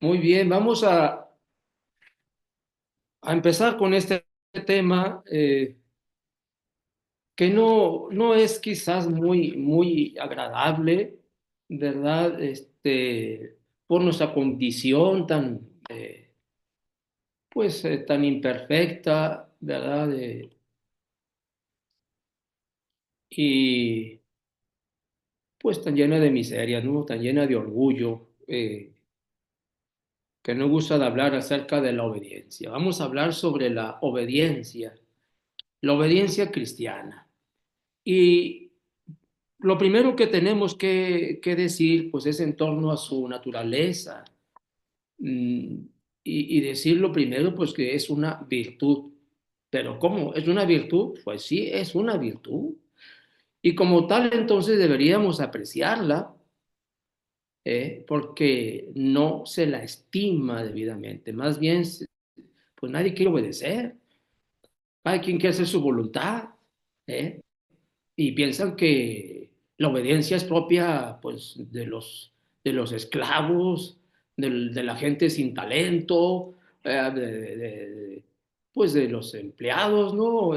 Muy bien, vamos a empezar con este tema que no es quizás muy agradable, ¿verdad? Por nuestra condición tan imperfecta, ¿verdad? Y pues tan llena de miseria, ¿no? Tan llena de orgullo, que no gusta de hablar acerca de la obediencia. Vamos a hablar sobre la obediencia cristiana. Y lo primero que tenemos que decir, pues es en torno a su naturaleza. Mm, y decir lo primero, pues que es una virtud. Pero ¿cómo? ¿Es una virtud? Pues sí, es una virtud. Y como tal, entonces deberíamos apreciarla, porque no se la estima debidamente. Más bien, pues nadie quiere obedecer. Cada quien quiere hacer su voluntad, ¿eh? Y piensan que la obediencia es propia, pues, de los esclavos, de la gente sin talento, pues de los empleados, ¿no?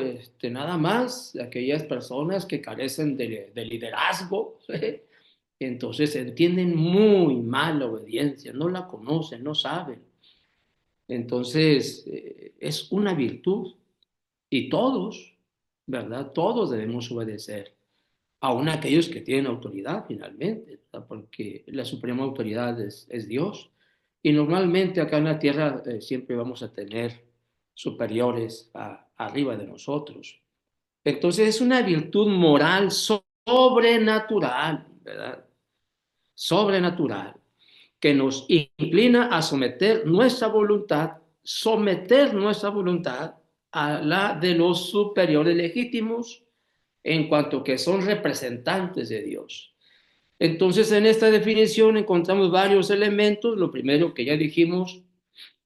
Nada más, de aquellas personas que carecen de liderazgo, ¿eh? Entonces entienden muy mal la obediencia, no la conocen, no saben. Entonces, es una virtud y todos, ¿verdad? Todos debemos obedecer aún aquellos que tienen autoridad finalmente, ¿verdad? Porque la suprema autoridad es Dios. Y normalmente acá en la tierra siempre vamos a tener superiores arriba de nosotros. Entonces es una virtud moral sobrenatural, ¿verdad? Sobrenatural, que nos inclina a someter nuestra voluntad a la de los superiores legítimos en cuanto que son representantes de Dios. Entonces, en esta definición encontramos varios elementos. Lo primero que ya dijimos,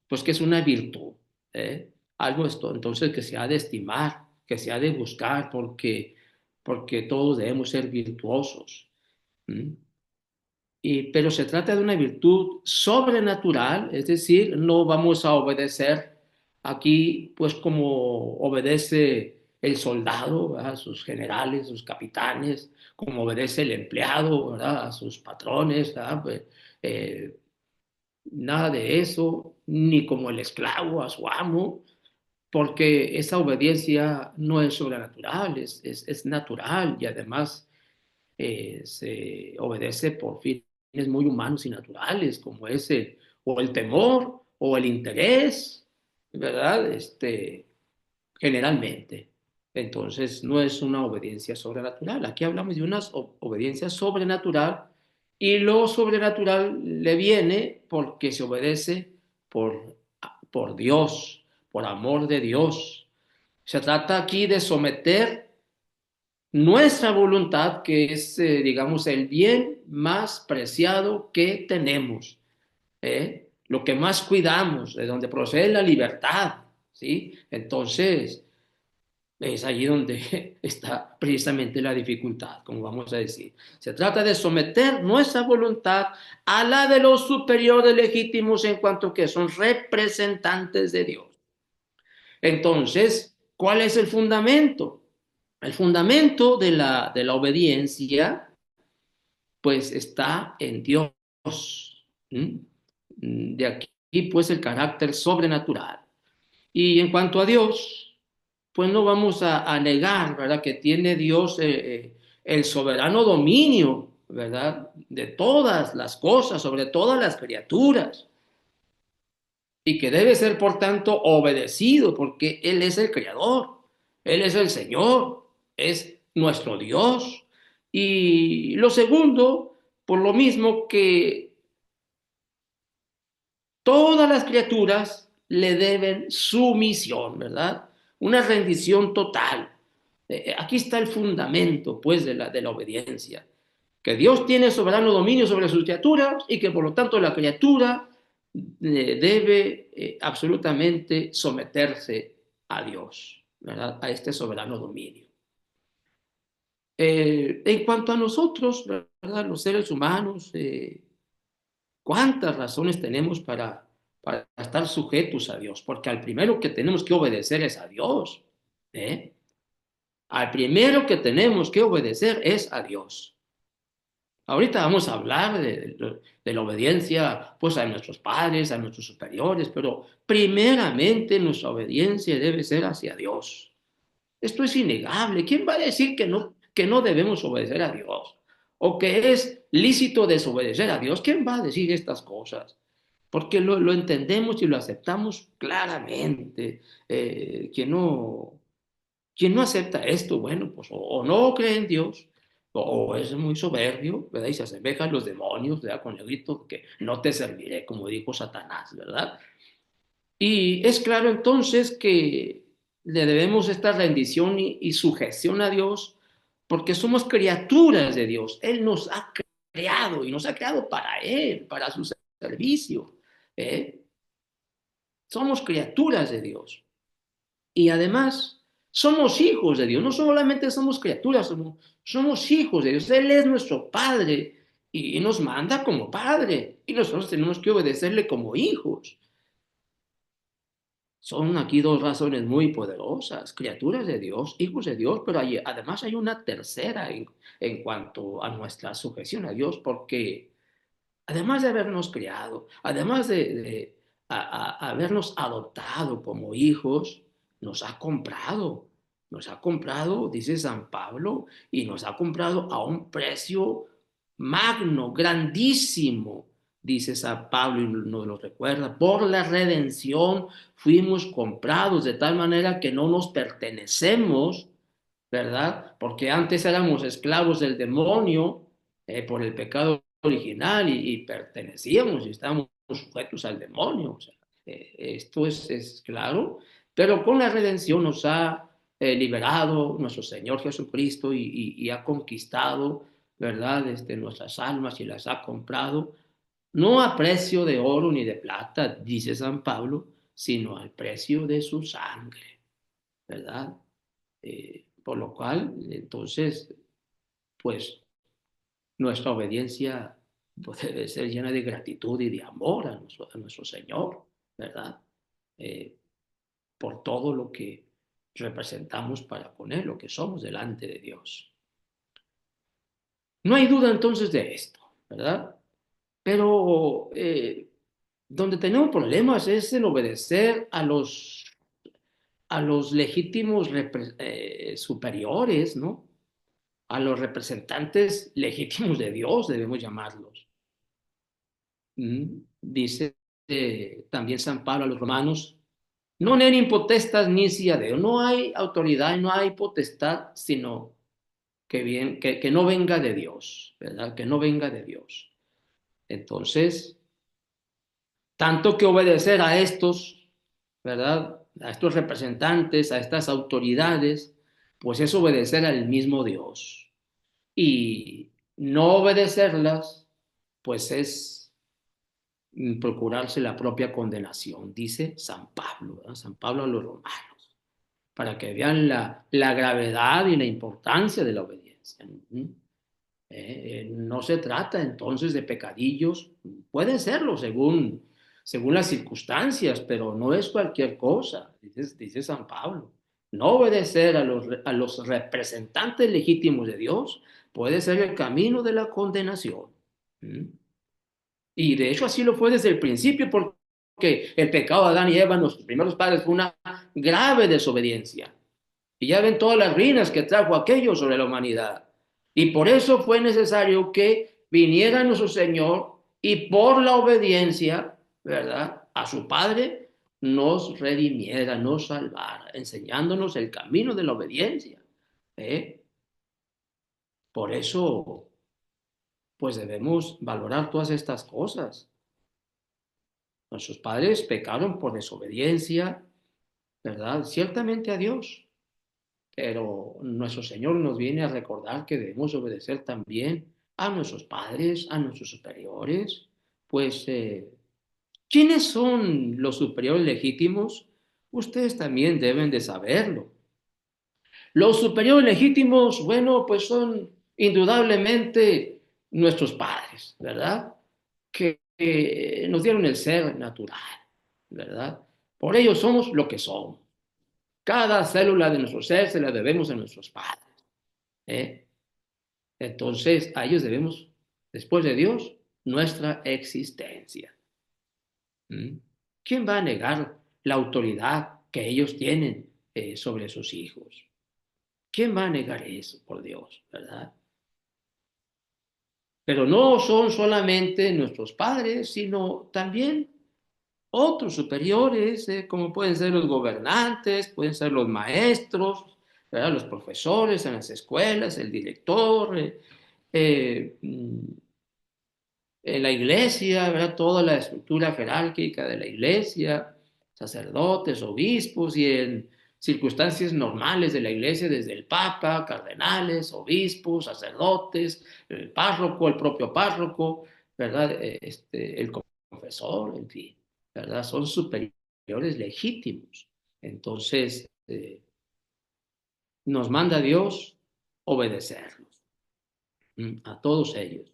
pues que es una virtud, ¿eh? Algo esto, entonces que se ha de estimar, que se ha de buscar, porque todos debemos ser virtuosos. ¿Mm? Pero se trata de una virtud sobrenatural, es decir, no vamos a obedecer aquí, pues como obedece el soldado, ¿verdad? A sus generales, sus capitanes, como obedece el empleado, ¿verdad? A sus patrones, ¿verdad? Pues, eh, nada de eso, ni como el esclavo a su amo, porque esa obediencia no es sobrenatural, es natural y además se obedece por fines muy humanos y naturales, como es o el temor o el interés, ¿verdad? Generalmente. Entonces, no es una obediencia sobrenatural. Aquí hablamos de una obediencia sobrenatural y lo sobrenatural le viene porque se obedece por, por Dios, por amor de Dios. Se trata aquí de someter nuestra voluntad, que es, digamos, el bien más preciado que tenemos, lo que más cuidamos, de donde procede la libertad, ¿sí? Entonces, es allí donde está precisamente la dificultad, como vamos a decir. Se trata de someter nuestra voluntad a la de los superiores legítimos en cuanto que son representantes de Dios. Entonces, ¿cuál es el fundamento? El fundamento de la obediencia, pues está en Dios. ¿Mm? De aquí, pues, el carácter sobrenatural. Y en cuanto a Dios, pues no vamos a negar, ¿verdad? Que tiene Dios el soberano dominio, ¿verdad? De todas las cosas, sobre todas las criaturas. Y que debe ser, por tanto, obedecido, porque Él es el Creador, Él es el Señor, es nuestro Dios. Y lo segundo, por lo mismo que todas las criaturas le deben sumisión, ¿verdad? Una rendición total. Aquí está el fundamento, pues, de la obediencia. Que Dios tiene soberano dominio sobre sus criaturas y que por lo tanto la criatura debe absolutamente someterse a Dios, ¿verdad? A este soberano dominio. En cuanto a nosotros, ¿verdad? Los seres humanos, ¿Cuántas razones tenemos para estar sujetos a Dios? Porque al primero que tenemos que obedecer es a Dios. ¿Eh? Al primero que tenemos que obedecer es a Dios. Ahorita vamos a hablar de la obediencia pues a nuestros padres, a nuestros superiores, pero primeramente nuestra obediencia debe ser hacia Dios. Esto es innegable. ¿Quién va a decir que no debemos obedecer a Dios? O que es lícito desobedecer a Dios. ¿Quién va a decir estas cosas? Porque lo entendemos y lo aceptamos claramente. Quien no acepta esto, bueno, pues o no cree en Dios, o es muy soberbio, ¿verdad? Y se asemeja a los demonios, ¿verdad? Con el grito que no te serviré, como dijo Satanás, ¿verdad? Y es claro entonces que le debemos esta rendición y sujeción a Dios porque somos criaturas de Dios. Él nos ha creado y nos ha creado para Él, para su servicio. ¿Eh? Somos criaturas de Dios. Y además, somos hijos de Dios. No solamente somos criaturas, somos hijos de Dios. Él es nuestro Padre y nos manda como Padre. Y nosotros tenemos que obedecerle como hijos. Son aquí dos razones muy poderosas, criaturas de Dios, hijos de Dios, pero además hay una tercera en cuanto a nuestra sujeción a Dios, porque además de habernos criado, además de habernos adoptado como hijos, nos ha comprado, dice San Pablo, y nos ha comprado a un precio magno, grandísimo, dice San Pablo y nos lo recuerda, por la redención fuimos comprados de tal manera que no nos pertenecemos, ¿verdad? Porque antes éramos esclavos del demonio por el pecado original y pertenecíamos y estábamos sujetos al demonio. O sea, esto es claro, pero con la redención nos ha liberado nuestro Señor Jesucristo y ha conquistado, ¿verdad? Nuestras almas y las ha comprado, no a precio de oro ni de plata, dice San Pablo, sino al precio de su sangre, ¿verdad? Por lo cual, entonces, pues nuestra obediencia pues, debe ser llena de gratitud y de amor a nuestro Señor, ¿verdad? Eh, por todo lo que representamos para con Él, lo que somos delante de Dios. No hay duda entonces de esto, ¿verdad? Pero donde tenemos problemas es en obedecer a los legítimos superiores, ¿no? A los representantes legítimos de Dios, debemos llamarlos. Dice también San Pablo a los romanos, no enim potestas nisi ad Deo, no hay autoridad, no hay potestad, sino que no venga de Dios, ¿verdad? Que no venga de Dios. Entonces, tanto que obedecer a estos, ¿verdad? A estos representantes, a estas autoridades, pues es obedecer al mismo Dios. Y no obedecerlas, pues es procurarse la propia condenación, dice San Pablo, ¿verdad? San Pablo a los romanos, para que vean la gravedad y la importancia de la obediencia. No se trata entonces de pecadillos, pueden serlo según las circunstancias, pero no es cualquier cosa, dice San Pablo. No obedecer a los representantes legítimos de Dios puede ser el camino de la condenación. ¿Mm? Y de hecho así lo fue desde el principio, porque el pecado de Adán y Eva, nuestros primeros padres, fue una grave desobediencia. Y ya ven todas las ruinas que trajo aquello sobre la humanidad. Y por eso fue necesario que viniera nuestro Señor y por la obediencia, ¿verdad? A su Padre, nos redimiera, nos salvara, enseñándonos el camino de la obediencia. ¿Eh? Por eso, pues debemos valorar todas estas cosas. Nuestros padres pecaron por desobediencia, ¿verdad? Ciertamente a Dios, pero nuestro Señor nos viene a recordar que debemos obedecer también a nuestros padres, a nuestros superiores. Pues, ¿quiénes son los superiores legítimos? Ustedes también deben de saberlo. Los superiores legítimos, bueno, pues son indudablemente nuestros padres, ¿verdad? Que nos dieron el ser natural, ¿verdad? Por ello somos lo que somos. Cada célula de nuestro ser se la debemos a nuestros padres. ¿Eh? Entonces, a ellos debemos, después de Dios, nuestra existencia. ¿Mm? ¿Quién va a negar la autoridad que ellos tienen sobre sus hijos? ¿Quién va a negar eso, por Dios, verdad? Pero no son solamente nuestros padres, sino también otros superiores, como pueden ser los gobernantes, pueden ser los maestros, ¿verdad? Los profesores en las escuelas, el director, en la iglesia, ¿verdad? Toda la estructura jerárquica de la iglesia, sacerdotes, obispos y en circunstancias normales de la iglesia, desde el papa, cardenales, obispos, sacerdotes, el párroco, el propio párroco, ¿verdad? El confesor, en fin, ¿verdad? Son superiores legítimos. Entonces, nos manda Dios obedecerlos, a todos ellos.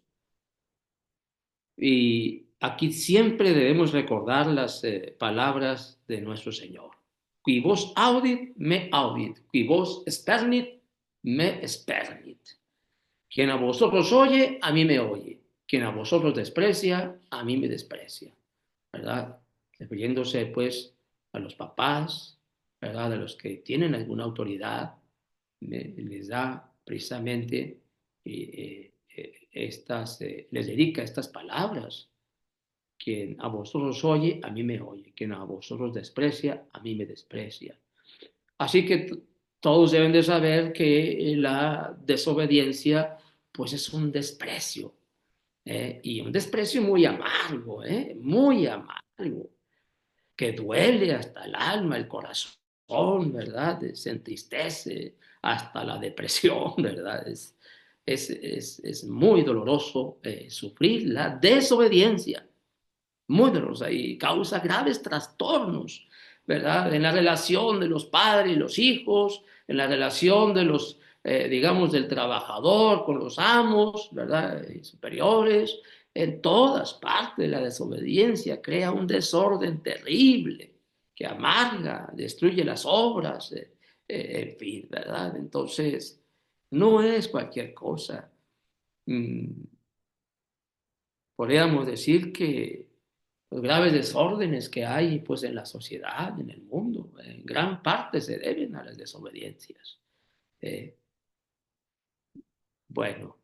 Y aquí siempre debemos recordar las palabras de nuestro Señor. Qui vos audit, me audit. Qui vos spernit, me spernit. Quien a vosotros oye, a mí me oye. Quien a vosotros desprecia, a mí me desprecia. ¿Verdad? Refiriéndose pues a los papás, ¿verdad? A los que tienen alguna autoridad, les da precisamente les dedica estas palabras. Quien a vosotros oye, a mí me oye. Quien a vosotros desprecia, a mí me desprecia. Así que todos deben de saber que la desobediencia, pues es un desprecio, y un desprecio muy amargo, muy amargo, que duele hasta el alma, el corazón, ¿verdad? Se entristece hasta la depresión, ¿verdad? Es muy doloroso sufrir la desobediencia, muy dolorosa y causa graves trastornos, ¿verdad? En la relación de los padres y los hijos, en la relación de los, digamos, del trabajador con los amos, ¿verdad? Superiores, en todas partes la desobediencia crea un desorden terrible que amarga, destruye las obras, en fin, ¿verdad? Entonces, no es cualquier cosa. Mm, Podríamos decir que los graves desórdenes que hay pues en la sociedad, en el mundo, en gran parte se deben a las desobediencias. Eh, bueno,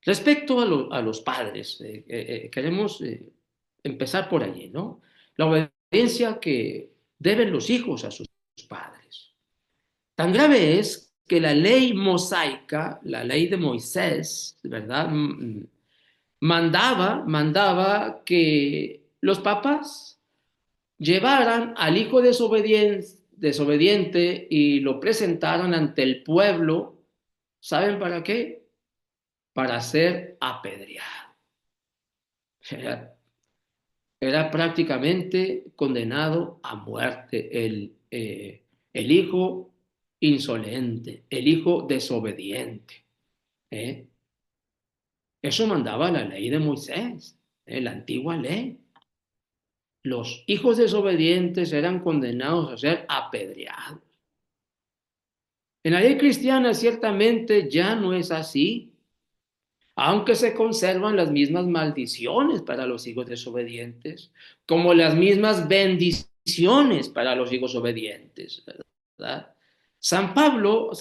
respecto a los padres, queremos empezar por allí, ¿no? La obediencia que deben los hijos a sus padres. Tan grave es que la ley mosaica, la ley de Moisés, ¿verdad? Mandaba que los papás llevaran al hijo desobediente y lo presentaran ante el pueblo. ¿Saben para qué? Para ser apedreado. Era, era prácticamente condenado a muerte el hijo insolente, el hijo desobediente. ¿eh? Eso mandaba la ley de Moisés, la antigua ley. Los hijos desobedientes eran condenados a ser apedreados. En la ley cristiana ciertamente ya no es así, aunque se conservan las mismas maldiciones para los hijos desobedientes, como las mismas bendiciones para los hijos obedientes, ¿verdad? San Pablo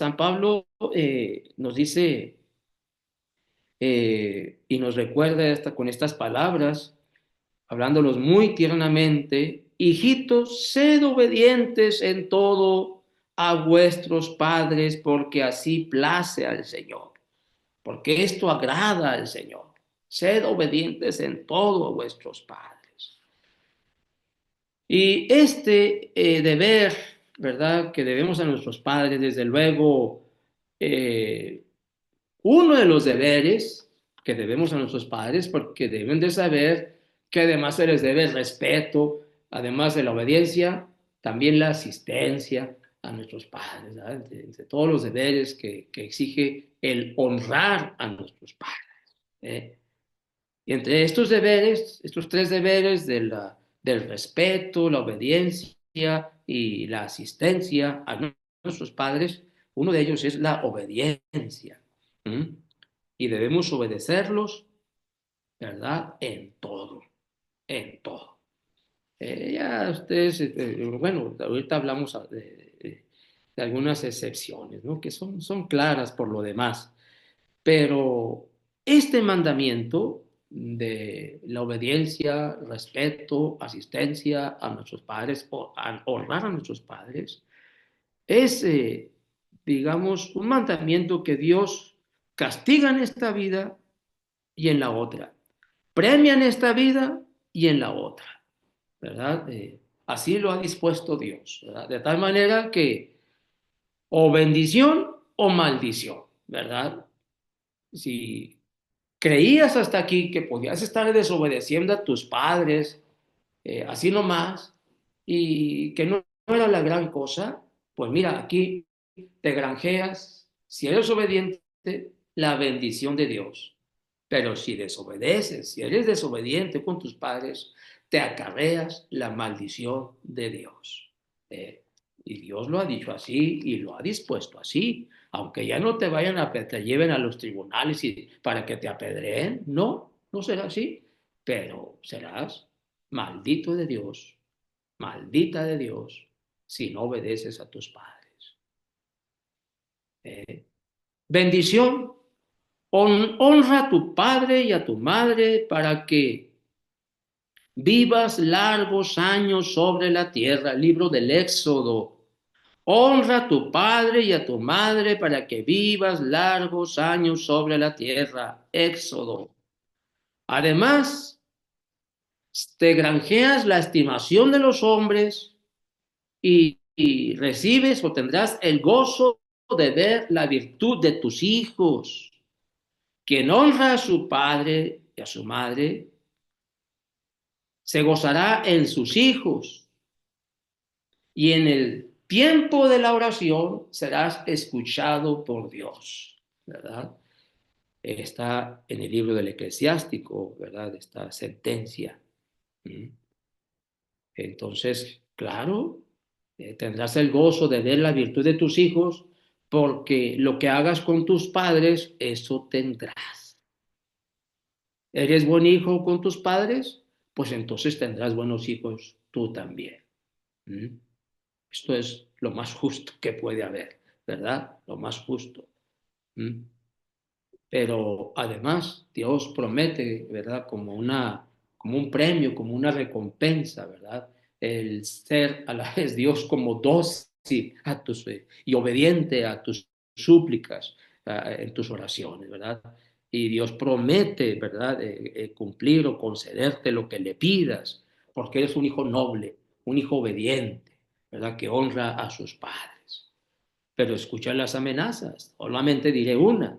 nos dice y nos recuerda con estas palabras, hablándolos muy tiernamente: hijitos, sed obedientes en todo a vuestros padres, porque así place al Señor, porque esto agrada al Señor. Sed obedientes en todo a vuestros padres. Y este deber, ¿verdad?, que debemos a nuestros padres, desde luego, eh, uno de los deberes que debemos a nuestros padres, porque deben de saber que además se les debe el respeto, además de la obediencia, también la asistencia a nuestros padres, ¿verdad? Entre todos los deberes que exige el honrar a nuestros padres. ¿eh? Y entre estos deberes, estos tres deberes del respeto, la obediencia y la asistencia a nuestros padres, uno de ellos es la obediencia. ¿Mm? Y debemos obedecerlos, ¿verdad? En todo, en todo. Ya ustedes, bueno, ahorita hablamos de algunas excepciones, ¿no? Que son claras por lo demás. Pero este mandamiento de la obediencia, respeto, asistencia a nuestros padres, o a honrar a nuestros padres, es, digamos, un mandamiento que Dios castiga en esta vida y en la otra, premia en esta vida y en la otra, ¿verdad? Así lo ha dispuesto Dios, ¿verdad? De tal manera que o bendición o maldición, ¿verdad? Si creías hasta aquí que podías estar desobedeciendo a tus padres, así nomás, y que no era la gran cosa, pues mira, aquí te granjeas, si eres obediente, la bendición de Dios. Pero si desobedeces, si eres desobediente con tus padres, te acarreas la maldición de Dios. Eh, y Dios lo ha dicho así y lo ha dispuesto así. Aunque ya no te vayan te lleven a los tribunales para que te apedreen, no, no será así. Pero serás maldito de Dios, maldita de Dios, si no obedeces a tus padres. Bendición, honra a tu padre y a tu madre para que vivas largos años sobre la tierra. Libro del Éxodo. Honra a tu padre y a tu madre para que vivas largos años sobre la tierra. Éxodo. Además, te granjeas la estimación de los hombres y recibes o tendrás el gozo de ver la virtud de tus hijos. Quien honra a su padre y a su madre se gozará en sus hijos y en el tiempo de la oración serás escuchado por Dios, ¿verdad? Está en el libro del Eclesiástico, ¿verdad? Esta sentencia. ¿Mm? Entonces, claro, tendrás el gozo de ver la virtud de tus hijos, porque lo que hagas con tus padres, eso tendrás. ¿Eres buen hijo con tus padres? Pues entonces tendrás buenos hijos tú también. ¿Mm? Esto es lo más justo que puede haber, ¿verdad? Lo más justo. ¿Mm? Pero además Dios promete, ¿verdad? Como un premio, como una recompensa, ¿verdad? El ser a la vez Dios como dócil a y obediente a tus súplicas, en tus oraciones, ¿verdad? Y Dios promete, ¿verdad? Cumplir o concederte lo que le pidas, porque eres un hijo noble, un hijo obediente, ¿verdad? Que honra a sus padres. Pero escucha las amenazas. Solamente diré una.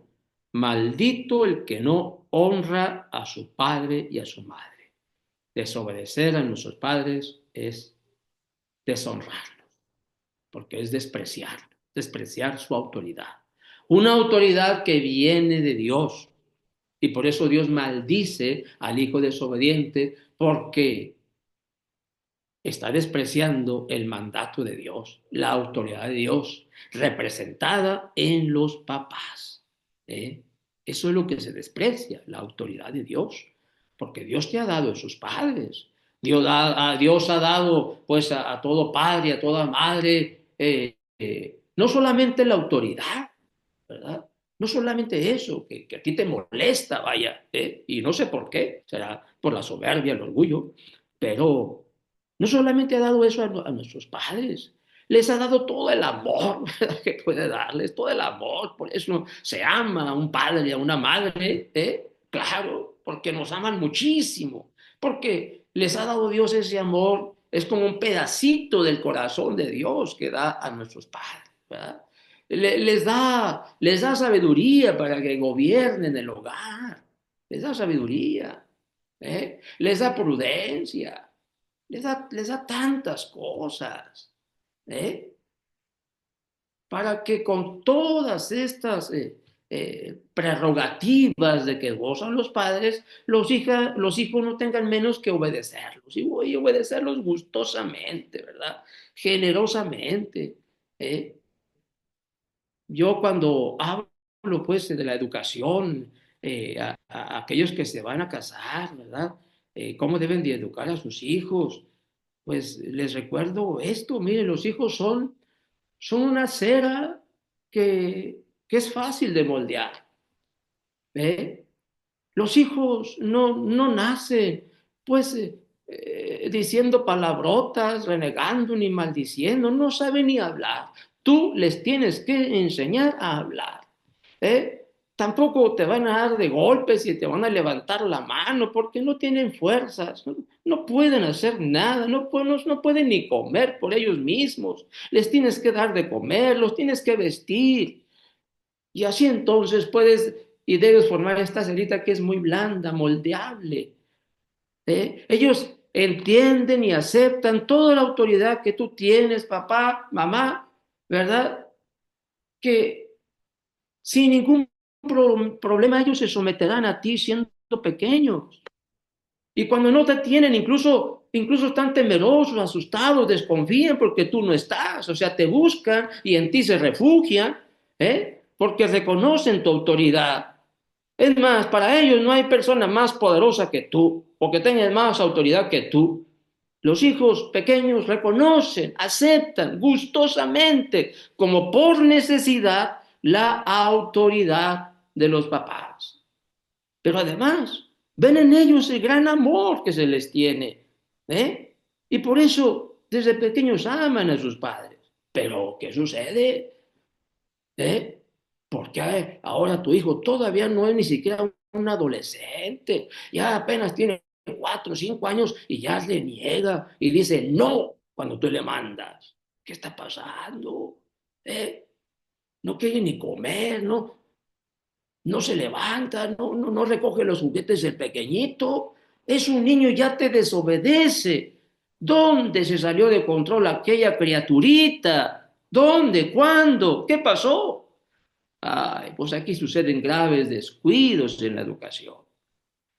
Maldito el que no honra a su padre y a su madre. Desobedecer a nuestros padres es deshonrarlos, porque es despreciar su autoridad. Una autoridad que viene de Dios. Y por eso Dios maldice al hijo desobediente, porque está despreciando el mandato de Dios, la autoridad de Dios, representada en los papás. ¿Eh? Eso es lo que se desprecia, la autoridad de Dios, porque Dios te ha dado esos padres. Dios ha dado pues a todo padre, a toda madre, no solamente la autoridad, ¿verdad? No solamente eso, que a ti te molesta, vaya, y no sé por qué, será por la soberbia, el orgullo, pero no solamente ha dado eso a nuestros padres, les ha dado todo el amor, ¿verdad? Que puede darles, todo el amor, por eso se ama a un padre, a una madre, claro, porque nos aman muchísimo, porque les ha dado Dios ese amor, es como un pedacito del corazón de Dios que da a nuestros padres, ¿verdad? Les da sabiduría para que gobiernen el hogar, les da sabiduría, les da prudencia, les da tantas cosas, ¿eh? Para que con todas estas prerrogativas de que gozan los padres, los hijos no tengan menos que obedecerlos y obedecerlos gustosamente, ¿verdad? Generosamente. ¿eh? Yo cuando hablo pues de la educación, a aquellos que se van a casar, ¿verdad? ¿Cómo deben de educar a sus hijos? Pues les recuerdo esto, miren, los hijos son una cera que es fácil de moldear. ¿eh? Los hijos no nacen, pues, diciendo palabrotas, renegando ni maldiciendo, no saben ni hablar. Tú les tienes que enseñar a hablar. ¿eh? Tampoco te van a dar de golpes y te van a levantar la mano porque no tienen fuerzas, no pueden hacer nada, no pueden ni comer por ellos mismos. Les tienes que dar de comer, los tienes que vestir. Y así entonces puedes y debes formar esta cerita que es muy blanda, moldeable. Ellos entienden y aceptan toda la autoridad que tú tienes, papá, mamá, ¿verdad? Que sin ningún problema ellos se someterán a ti siendo pequeños. Y cuando no te tienen, incluso están temerosos, asustados, desconfían porque tú no estás, o sea, te buscan y en ti se refugian, porque reconocen tu autoridad. Es más, para ellos no hay persona más poderosa que tú, o que tenga más autoridad que tú. Los hijos pequeños reconocen, aceptan gustosamente, como por necesidad, la autoridad de los papás. Pero además, ven en ellos el gran amor que se les tiene. Y por eso, desde pequeños aman a sus padres. Pero, ¿qué sucede? ¿eh? Porque ahora tu hijo todavía no es ni siquiera un adolescente, ya apenas tiene 4 o 5 años y ya le niega y dice no cuando tú le mandas. ¿Qué está pasando? ¿Eh? No quiere ni comer, no se levanta, no recoge los juguetes del pequeñito. Es un niño y ya te desobedece. ¿Dónde se salió de control aquella criaturita? ¿Dónde? ¿Cuándo? ¿Qué pasó? Ay, pues aquí suceden graves descuidos en la educación.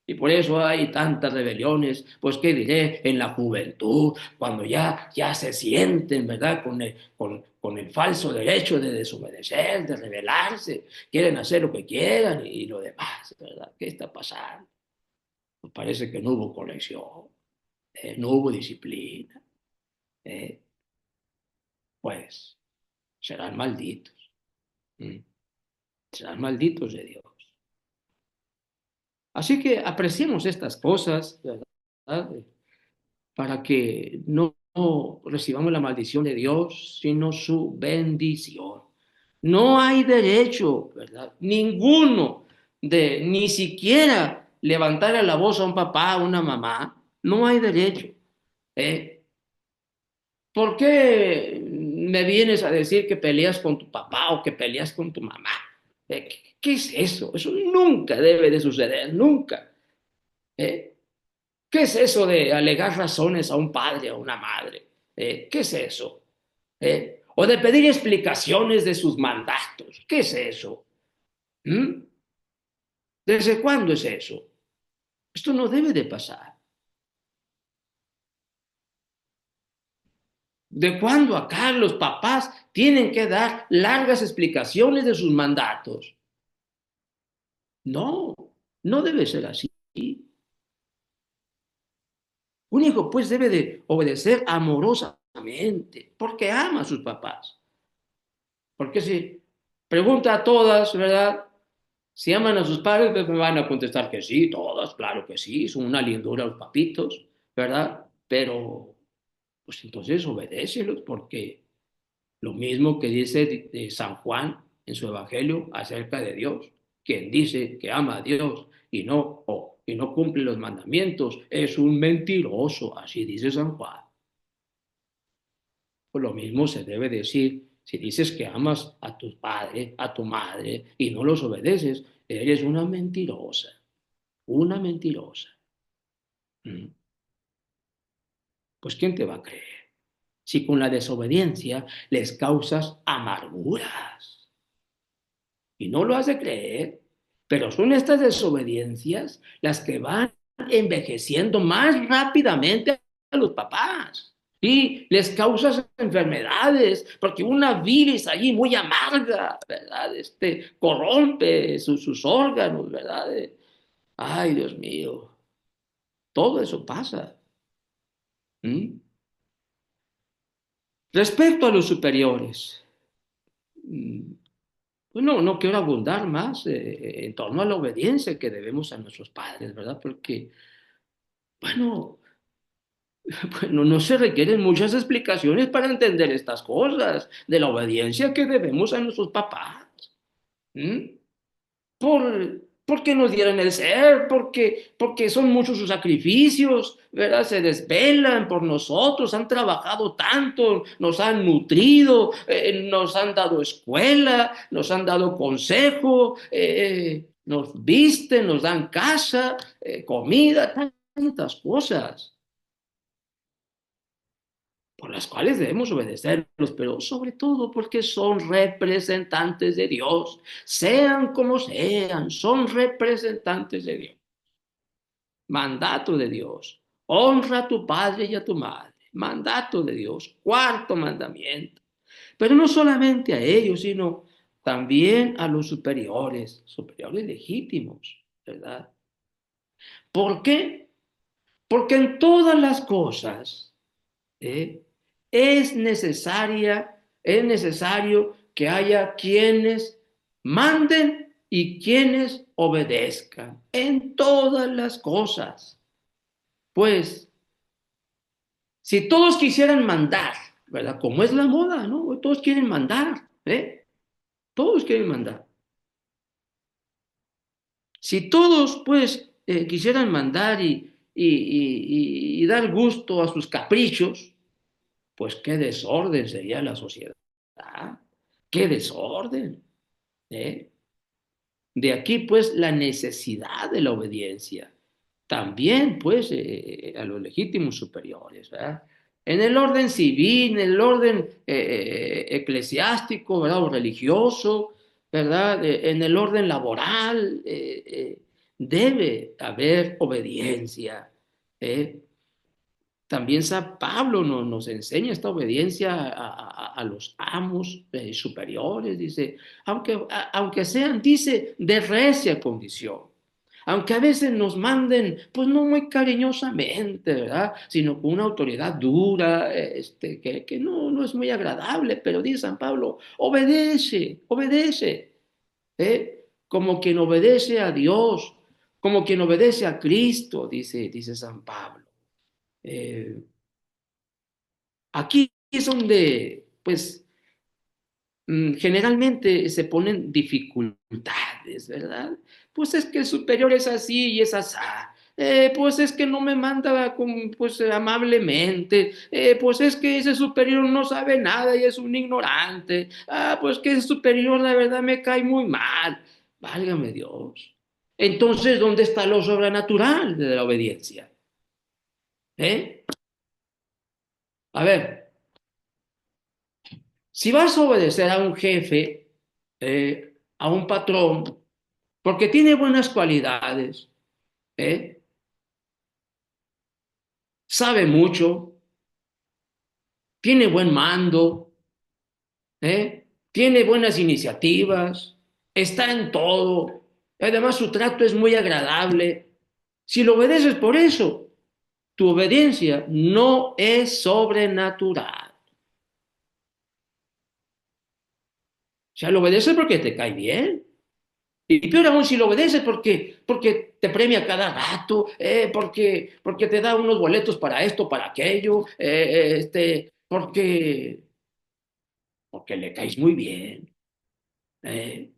Y por eso hay tantas rebeliones, pues qué diré, en la juventud, cuando ya se sienten, ¿verdad? Con el falso derecho de desobedecer, de rebelarse, quieren hacer lo que quieran y lo demás, ¿verdad? ¿Qué está pasando? Pues parece que no hubo conexión, no hubo disciplina, eh, pues serán malditos, serán malditos de Dios. Así que apreciemos estas cosas, ¿verdad? Para que no recibamos la maldición de Dios, sino su bendición. No hay derecho, ¿verdad? Ninguno de ni siquiera levantar la voz a un papá, a una mamá. No hay derecho. ¿eh? ¿Por qué me vienes a decir que peleas con tu papá o que peleas con tu mamá? ¿Qué es eso? Eso nunca debe de suceder, nunca. ¿eh? ¿Qué es eso de alegar razones a un padre o a una madre? ¿Qué es eso? O de pedir explicaciones de sus mandatos. ¿Qué es eso? ¿Mm? ¿Desde cuándo es eso? Esto no debe de pasar. ¿De cuándo acá los papás tienen que dar largas explicaciones de sus mandatos? No, no debe ser así. Un hijo pues debe de obedecer amorosamente porque ama a sus papás. Porque si pregunta a todas, ¿verdad? Si aman a sus padres, pues me van a contestar que sí, todas, claro que sí, son una lindura los papitos, ¿verdad? Pero, pues entonces obedécelos, porque lo mismo que dice de San Juan en su Evangelio acerca de Dios, quien dice que ama a Dios y no cumple los mandamientos, es un mentiroso, así dice San Juan. Pues lo mismo se debe decir si dices que amas a tu padre, a tu madre y no los obedeces, eres una mentirosa, una mentirosa. Mm. Pues ¿quién te va a creer? Si con la desobediencia les causas amarguras. y no lo has de creer, pero son estas desobediencias las que van envejeciendo más rápidamente a los papás. Y les causas enfermedades, porque una bilis allí muy amarga, ¿verdad? Corrompe sus órganos, ¿verdad? Ay, Dios mío, todo eso pasa. ¿Mm? Respecto a los superiores, mm, pues no quiero abundar más en torno a la obediencia que debemos a nuestros padres, ¿verdad? Porque, bueno, bueno, no se requieren muchas explicaciones para entender estas cosas de la obediencia que debemos a nuestros papás. ¿Mm? Porque nos dieron el ser, porque son muchos sus sacrificios, ¿verdad? Se desvelan por nosotros, han trabajado tanto, nos han nutrido, nos han dado escuela, nos han dado consejo, nos visten, nos dan casa, comida, tantas cosas por las cuales debemos obedecerlos, pero sobre todo porque son representantes de Dios, sean como sean, son representantes de Dios. Mandato de Dios. Honra a tu padre y a tu madre. Mandato de Dios. Cuarto mandamiento. Pero no solamente a ellos, sino también a los superiores, superiores legítimos, ¿verdad? ¿Por qué? Porque en todas las cosas, ¿eh? Es necesario que haya quienes manden y quienes obedezcan en todas las cosas. Pues, si todos quisieran mandar, ¿verdad? Como es la moda, ¿no? Todos quieren mandar, ¿eh? Todos quieren mandar. Si todos, pues, quisieran mandar y dar gusto a sus caprichos, pues qué desorden sería la sociedad. Qué desorden, ¿eh? De aquí, pues, la necesidad de la obediencia. También, pues, a los legítimos superiores, ¿verdad? En el orden civil, en el orden eclesiástico, ¿verdad? O religioso, ¿verdad? En el orden laboral, debe haber obediencia, ¿eh? También San Pablo nos enseña esta obediencia a los amos superiores, dice, aunque sean, dice, de recia condición, aunque a veces nos manden, pues no muy cariñosamente, ¿verdad? Sino con una autoridad dura, que no es muy agradable, pero dice San Pablo, obedece, obedece, ¿eh? Como quien obedece a Dios, como quien obedece a Cristo, dice San Pablo. Eh, Aquí es donde, pues, generalmente se ponen dificultades, ¿verdad? Pues es que el superior es así y es asá. Pues es que no me manda pues, amablemente. Pues es que ese superior no sabe nada y es un ignorante. Pues que ese superior, la verdad, me cae muy mal. Válgame Dios. Entonces, ¿dónde está lo sobrenatural de la obediencia? ¿Eh? A ver, si vas a obedecer a un jefe, a un patrón, porque tiene buenas cualidades, ¿eh? Sabe mucho, tiene buen mando, tiene buenas iniciativas, está en todo, además su trato es muy agradable. Si lo obedeces por eso, tu obediencia no es sobrenatural. O sea, lo obedeces porque te cae bien. Y peor aún si lo obedeces porque te premia cada rato, porque te da unos boletos para esto, para aquello, porque le caes muy bien. eh,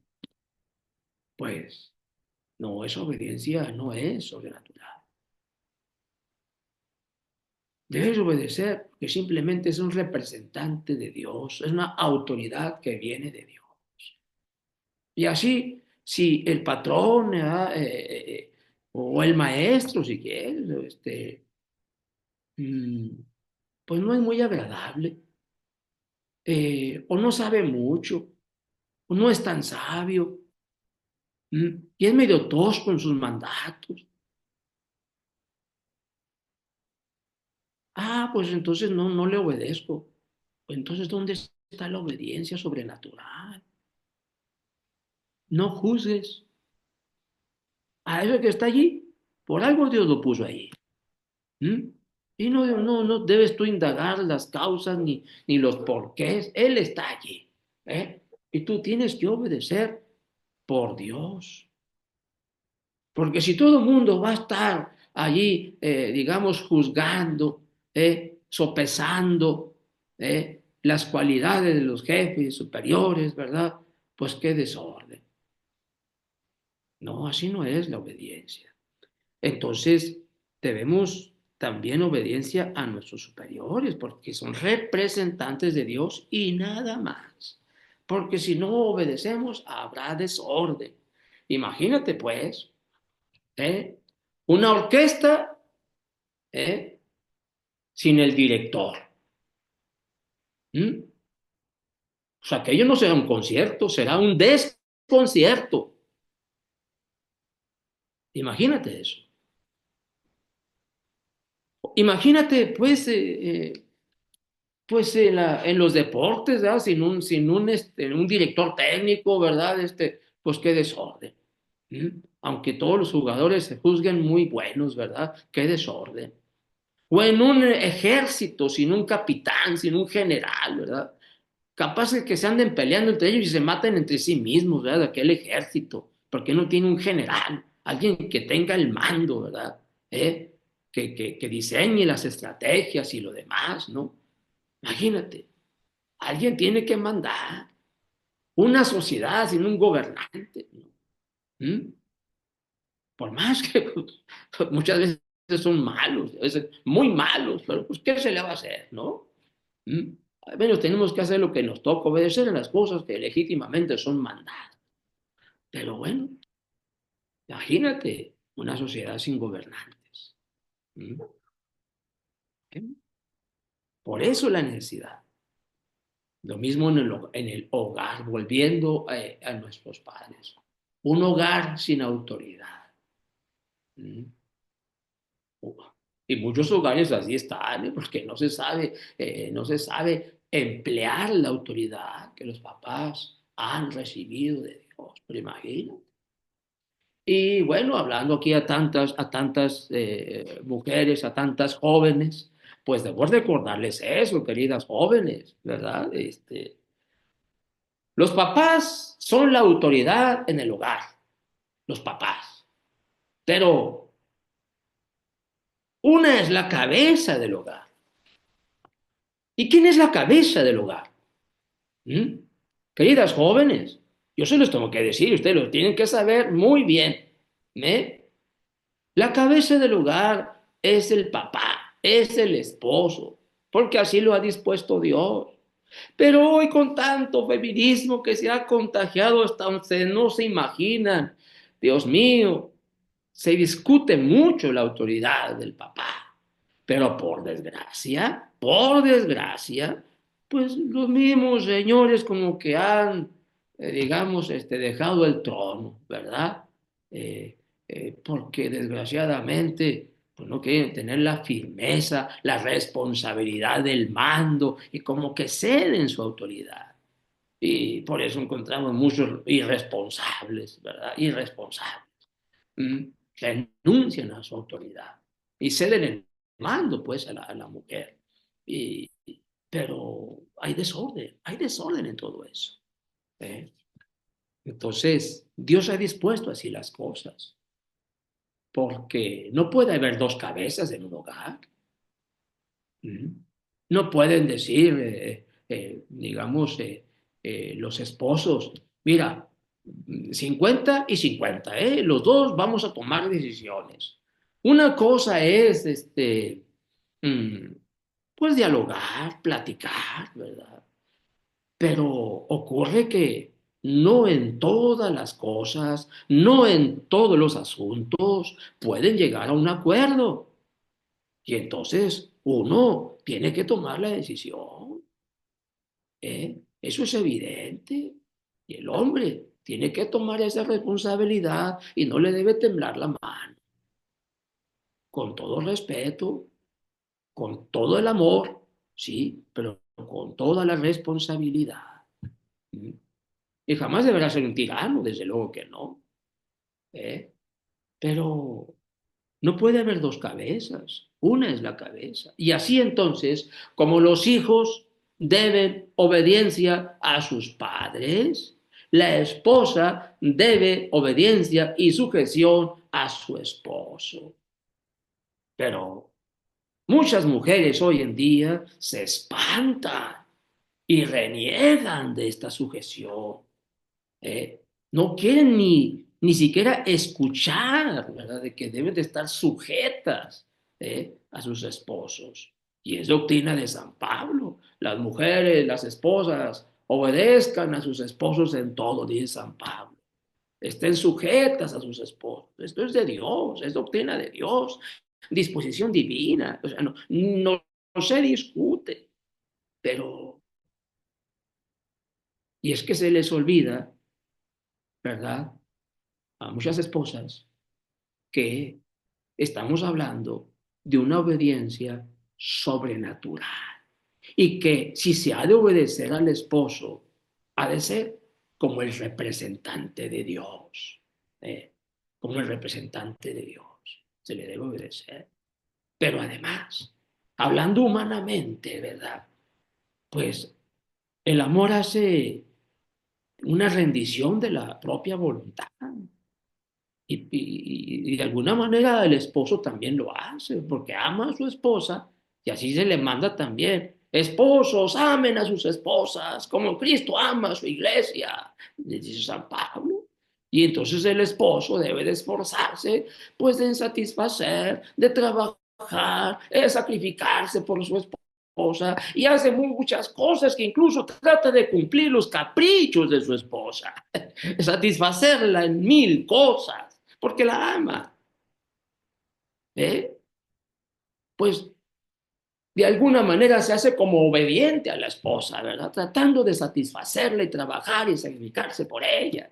pues no, esa obediencia no es sobrenatural. Debes obedecer porque simplemente es un representante de Dios, es una autoridad que viene de Dios. Y así, si el patrón o el maestro, si quieres, mm, pues no es muy agradable, o no sabe mucho, o no es tan sabio, Y es medio tosco en sus mandatos. Ah, pues entonces no le obedezco. Entonces, ¿dónde está la obediencia sobrenatural? No juzgues a eso que está allí. Por algo Dios lo puso allí. ¿Mm? Y no debes tú indagar las causas ni los porqués. Él está allí. ¿Eh? Y tú tienes que obedecer por Dios. Porque si todo el mundo va a estar allí, digamos, juzgando, sopesando las cualidades de los jefes superiores, ¿verdad? Pues qué desorden. No, así no es la obediencia. Entonces, debemos también obediencia a nuestros superiores, porque son representantes de Dios y nada más. Porque si no obedecemos, habrá desorden. Imagínate, pues, ¿eh? Una orquesta ¿eh? sin el director. ¿Mm? O sea, aquello no será un concierto, será un desconcierto. Imagínate eso. Imagínate, pues en los deportes, ¿verdad? Sin un director técnico, ¿verdad? Pues qué desorden. ¿Mm? Aunque todos los jugadores se juzguen muy buenos, ¿verdad? Qué desorden. O en un ejército, sin un capitán, sin un general, ¿verdad? Capaz de que se anden peleando entre ellos y se maten entre sí mismos, ¿verdad? Aquel ejército, porque no tiene un general, alguien que tenga el mando, ¿verdad? ¿Eh? Que diseñe las estrategias y lo demás, ¿no? Imagínate, alguien tiene que mandar una sociedad sin un gobernante, ¿no? ¿Mm? Por más que pues, muchas veces son malos, a veces muy malos, pero pues ¿qué se le va a hacer, no? ¿Mm? Al menos tenemos que hacer lo que nos toca, obedecer en las cosas que legítimamente son mandadas. Pero bueno, imagínate una sociedad sin gobernantes. ¿Mm? ¿Eh? Por eso la necesidad. Lo mismo en el hogar, volviendo a nuestros padres. Un hogar sin autoridad. ¿Mm? Y muchos hogares así están, ¿eh? Porque no se sabe emplear la autoridad que los papás han recibido de Dios. Pero imagínate. Y bueno, hablando aquí a tantas mujeres, a tantas jóvenes, pues debo recordarles eso, queridas jóvenes, ¿verdad? Los papás son la autoridad en el hogar, los papás, pero una es la cabeza del hogar. ¿Y quién es la cabeza del hogar? ¿Mm? Queridas jóvenes, yo se los tengo que decir, ustedes lo tienen que saber muy bien. ¿Eh? La cabeza del hogar es el papá, es el esposo, porque así lo ha dispuesto Dios. Pero hoy con tanto feminismo que se ha contagiado hasta donde no se imaginan, Dios mío, se discute mucho la autoridad del papá. Pero por desgracia, pues los mismos señores como que han, digamos, dejado el trono, ¿verdad? Eh, porque desgraciadamente pues no quieren tener la firmeza, la responsabilidad del mando y como que ceden su autoridad. Y por eso encontramos muchos irresponsables, ¿verdad? Irresponsables. ¿Mm? Renuncian a su autoridad y ceden el mando, pues, a la mujer. Y, pero hay desorden en todo eso. ¿Eh? Entonces, Dios ha dispuesto así las cosas, porque no puede haber dos cabezas en un hogar. ¿Mm? No pueden decir, digamos, los esposos, mira, 50 y 50, los dos vamos a tomar decisiones. Una cosa es, mm, pues, dialogar, platicar, ¿verdad? Pero ocurre que no en todas las cosas, no en todos los asuntos pueden llegar a un acuerdo. Y entonces uno tiene que tomar la decisión. ¿Eh? Eso es evidente. Y el hombre tiene que tomar esa responsabilidad y no le debe temblar la mano. Con todo respeto, con todo el amor, sí, pero con toda la responsabilidad. ¿Mm? Y jamás deberá ser un tirano, desde luego que no. ¿Eh? Pero no puede haber dos cabezas, una es la cabeza. Y así entonces, como los hijos deben obediencia a sus padres, la esposa debe obediencia y sujeción a su esposo. Pero muchas mujeres hoy en día se espantan y reniegan de esta sujeción. ¿Eh? No quieren ni siquiera escuchar, ¿verdad? De que deben de estar sujetas, a sus esposos. Y es doctrina de San Pablo. Las mujeres, las esposas, obedezcan a sus esposos en todo, dice San Pablo. Estén sujetas a sus esposos. Esto es de Dios, es doctrina de Dios, disposición divina. O sea, no se discute, pero... Y es que se les olvida, ¿verdad? A muchas esposas que estamos hablando de una obediencia sobrenatural y que si se ha de obedecer al esposo, ha de ser como el representante de Dios, ¿eh? Como el representante de Dios, se le debe obedecer. Pero además, hablando humanamente, ¿verdad? Pues el amor hace una rendición de la propia voluntad. Y de alguna manera el esposo también lo hace, porque ama a su esposa y así se le manda también. Esposos, amen a sus esposas, como Cristo ama a su iglesia, le dice San Pablo. Y entonces el esposo debe de esforzarse, pues en satisfacer, de trabajar, de sacrificarse por su esposa y hace muchas cosas que incluso trata de cumplir los caprichos de su esposa, satisfacerla en mil cosas porque la ama, ¿eh? Pues de alguna manera se hace como obediente a la esposa, ¿verdad? Tratando de satisfacerla y trabajar y sacrificarse por ella.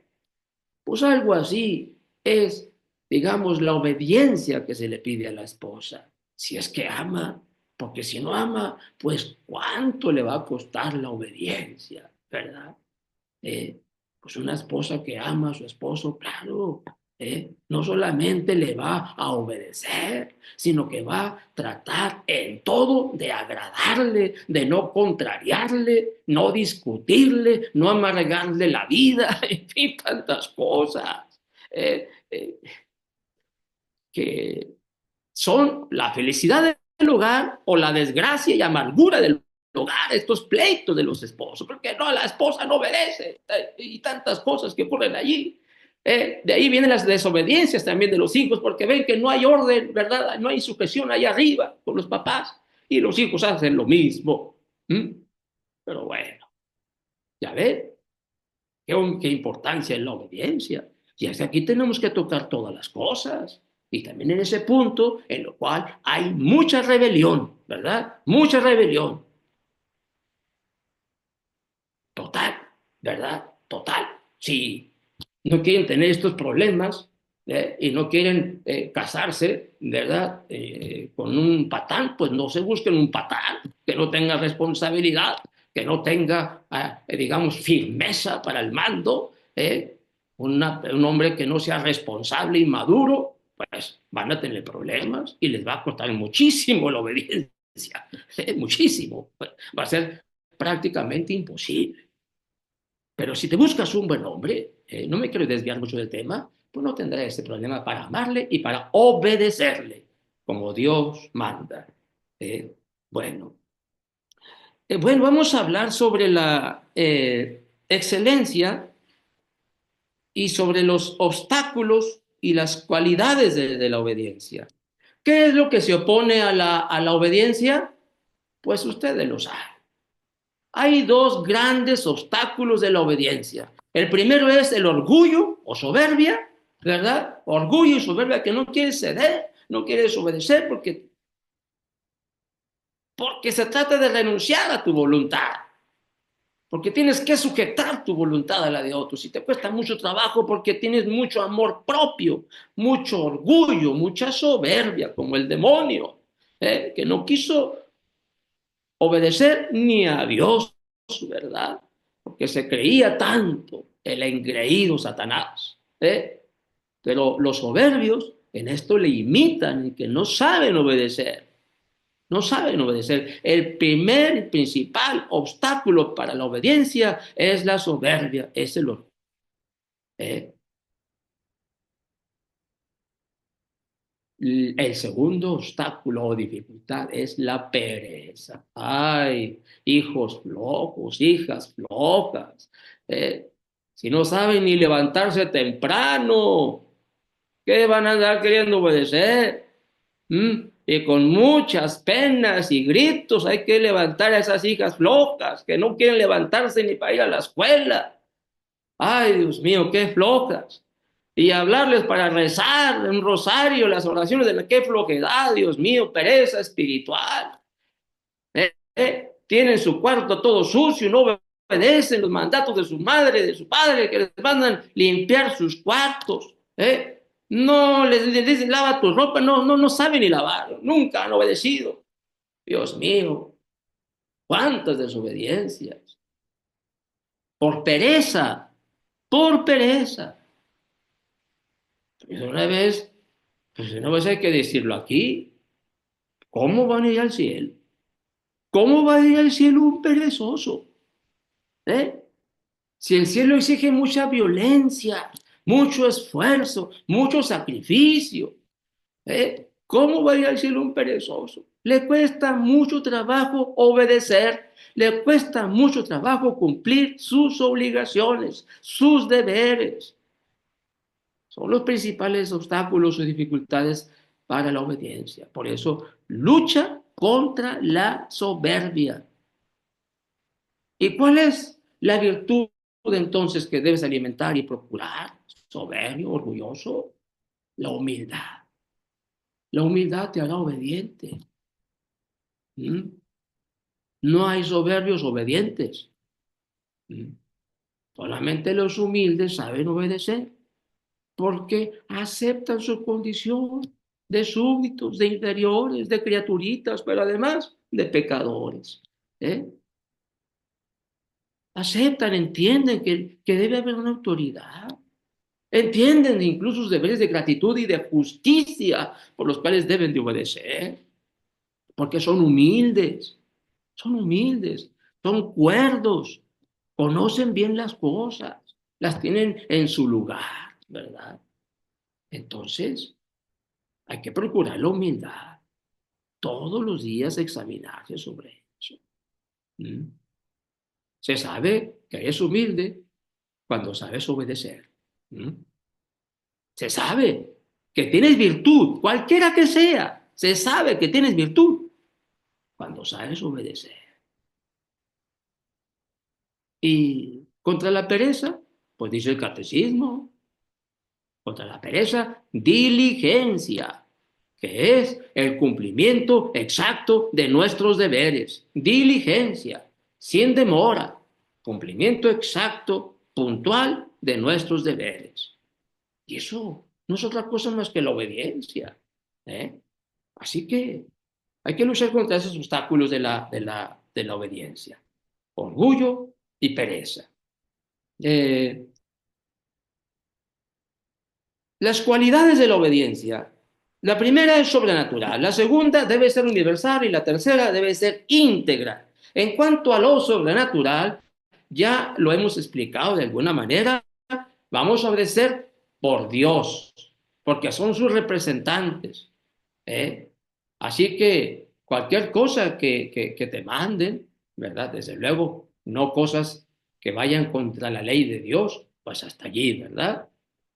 Pues algo así es, digamos, la obediencia que se le pide a la esposa, si es que ama, porque si no ama, pues cuánto le va a costar la obediencia, ¿verdad? eh, pues una esposa que ama a su esposo, claro, no solamente le va a obedecer, sino que va a tratar en todo de agradarle, de no contrariarle, no discutirle, no amargarle la vida, en fin, tantas cosas que son la felicidad del hogar o la desgracia y amargura del hogar, estos pleitos de los esposos, porque no, la esposa no obedece y tantas cosas que ocurren allí. De ahí vienen las desobediencias también de los hijos, porque ven que no hay orden, ¿verdad? No hay sujeción allá arriba con los papás y los hijos hacen lo mismo. ¿Mm? Pero bueno, ya ven, qué importancia es la obediencia. Y hasta aquí tenemos que tocar todas las cosas. Y también en ese punto en lo cual hay mucha rebelión, ¿verdad? Mucha rebelión. Total, ¿verdad? Total. Si no quieren tener estos problemas, y no quieren casarse, ¿verdad? Con un patán, pues no se busquen un patán que no tenga responsabilidad, que no tenga, digamos, firmeza para el mando, un hombre que no sea responsable y maduro, pues van a tener problemas y les va a costar muchísimo la obediencia, muchísimo. Va a ser prácticamente imposible. Pero si te buscas un buen hombre, no me quiero desviar mucho del tema, pues no tendrás ese problema para amarle y para obedecerle, como Dios manda. Eh, bueno, bueno, vamos a hablar sobre la excelencia y sobre los obstáculos y las cualidades de la obediencia. ¿Qué es lo que se opone a la obediencia? Pues ustedes lo saben. Hay dos grandes obstáculos de la obediencia. El primero es el orgullo o soberbia, ¿verdad? Orgullo y soberbia que no quiere ceder, no quiere desobedecer porque se trata de renunciar a tu voluntad. porque tienes que sujetar tu voluntad a la de otros y te cuesta mucho trabajo porque tienes mucho amor propio, mucho orgullo, mucha soberbia, como el demonio, que no quiso obedecer ni a Dios, ¿verdad? Porque se creía tanto el engreído Satanás, pero los soberbios en esto le imitan y que no saben obedecer. No saben obedecer. El primer y principal obstáculo para la obediencia es la soberbia, es el orgullo. ¿eh? El segundo obstáculo o dificultad es la pereza. Ay, hijos flojos, hijas flojas. ¿eh? Si no saben ni levantarse temprano, ¿qué van a andar queriendo obedecer? Y con muchas penas y gritos hay que levantar a esas hijas flojas que no quieren levantarse ni para ir a la escuela. Ay, Dios mío, qué flojas. Y hablarles para rezar un rosario, las oraciones de la qué flojedad, Dios mío, pereza espiritual. Tienen su cuarto todo sucio, no obedecen los mandatos de su madre, de su padre, que les mandan limpiar sus cuartos. No les dicen lava tu ropa, no saben ni lavar, nunca han obedecido. Dios mío, cuántas desobediencias. Por pereza, por pereza. Pues una vez hay que decirlo aquí. ¿Cómo van a ir al cielo? ¿Cómo va a ir al cielo un perezoso? ¿Eh? Si el cielo exige mucha violencia, mucho esfuerzo, mucho sacrificio, ¿cómo va a ir al cielo un perezoso? Le cuesta mucho trabajo obedecer, le cuesta mucho trabajo cumplir sus obligaciones, sus deberes. Son los principales obstáculos o dificultades para la obediencia. Por eso, lucha contra la soberbia. ¿Y cuál es la virtud entonces que debes alimentar y procurar? Soberbio, orgulloso, la humildad. La humildad te hará obediente. ¿Mm? No hay soberbios obedientes. ¿Mm? Solamente los humildes saben obedecer porque aceptan su condición de súbditos, de inferiores, de criaturitas, pero además de pecadores. ¿eh? Aceptan, entienden que debe haber una autoridad. Entienden incluso sus deberes de gratitud y de justicia por los cuales deben de obedecer, porque son humildes, son cuerdos, conocen bien las cosas, las tienen en su lugar, ¿verdad? Entonces, hay que procurar la humildad, todos los días examinarse sobre eso. ¿Mm? Se sabe que es humilde cuando sabes obedecer. ¿Mm? Se sabe que tienes virtud, cualquiera que sea, se sabe que tienes virtud cuando sabes obedecer. Y contra la pereza, pues dice el catecismo, contra la pereza, diligencia, que es el cumplimiento exacto de nuestros deberes. Diligencia, sin demora, cumplimiento exacto, puntual de nuestros deberes. Y eso no es otra cosa más que la obediencia. ¿eh? Así que hay que luchar contra esos obstáculos de la obediencia. Orgullo y pereza. Eh, las cualidades de la obediencia. La primera es sobrenatural, la segunda debe ser universal y la tercera debe ser íntegra. En cuanto a lo sobrenatural, ya lo hemos explicado de alguna manera, vamos a obedecer por Dios, porque son sus representantes. ¿eh? Así que cualquier cosa que te manden, ¿verdad? Desde luego, no cosas que vayan contra la ley de Dios, pues hasta allí, ¿verdad?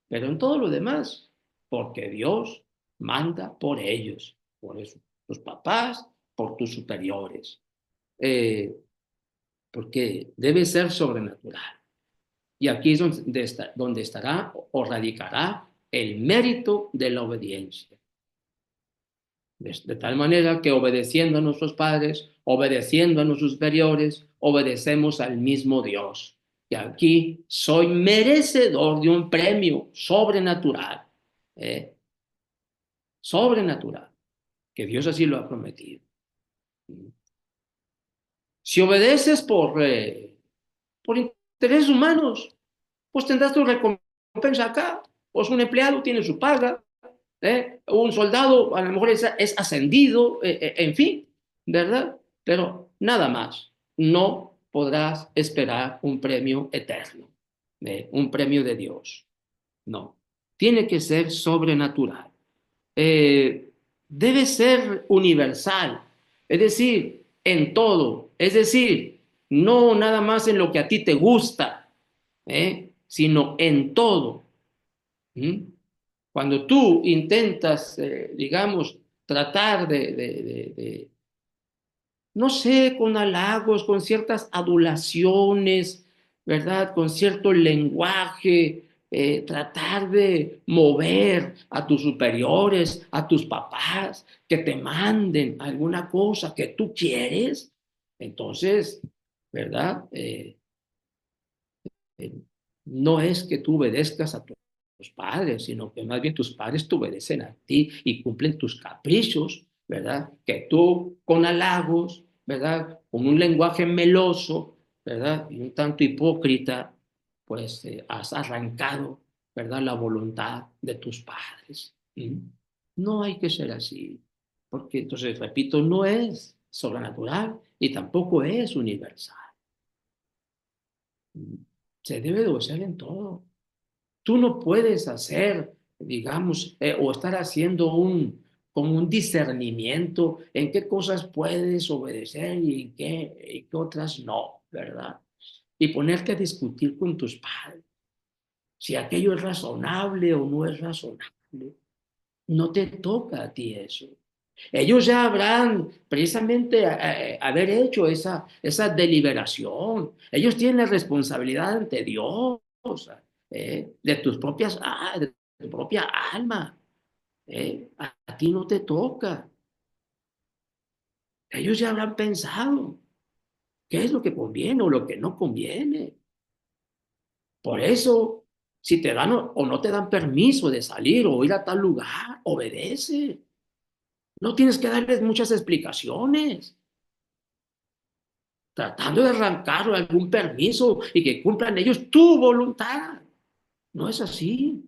Pero en todo lo demás, porque Dios manda por ellos, por eso, tus papás, por tus superiores, eh, porque debe ser sobrenatural. Y aquí es donde estará o radicará el mérito de la obediencia. De tal manera que obedeciendo a nuestros padres, obedeciendo a nuestros superiores, obedecemos al mismo Dios. Y aquí soy merecedor de un premio sobrenatural, ¿eh? Sobrenatural, que Dios así lo ha prometido. Si obedeces por intereses humanos, pues tendrás tu recompensa acá. Pues un empleado tiene su paga, un soldado a lo mejor es ascendido, en fin, ¿verdad? Pero nada más, no podrás esperar un premio eterno, un premio de Dios, no. Tiene que ser sobrenatural. eh, Debe ser universal, es decir, en todo, es decir, no nada más en lo que a ti te gusta, sino en todo. ¿Mm? Cuando tú intentas, digamos, tratar no sé, con halagos, con ciertas adulaciones, ¿verdad? Con cierto lenguaje, tratar de mover a tus superiores, a tus papás, que te manden alguna cosa que tú quieres, entonces, ¿verdad? Eh, no es que tú obedezcas a tus padres, sino que más bien tus padres te obedecen a ti y cumplen tus caprichos, ¿verdad? Que tú con halagos, ¿verdad? Con un lenguaje meloso, ¿verdad? Y un tanto hipócrita, pues has arrancado, ¿verdad? La voluntad de tus padres. ¿Mm? No hay que ser así, porque entonces, repito, no es sobrenatural y tampoco es universal. Se debe de obedecer en todo. Tú no puedes hacer, digamos, o estar haciendo como un discernimiento en qué cosas puedes obedecer y qué otras no, ¿verdad? Y ponerte a discutir con tus padres si aquello es razonable o no es razonable. No te toca a ti eso. Ellos ya habrán precisamente haber hecho esa deliberación. Ellos tienen la responsabilidad ante Dios, de tu propia alma. A ti no te toca. Ellos ya habrán pensado qué es lo que conviene o lo que no conviene. Por eso, si te dan o no te dan permiso de salir o ir a tal lugar, obedece. No tienes que darles muchas explicaciones, tratando de arrancar algún permiso y que cumplan ellos tu voluntad. No es así,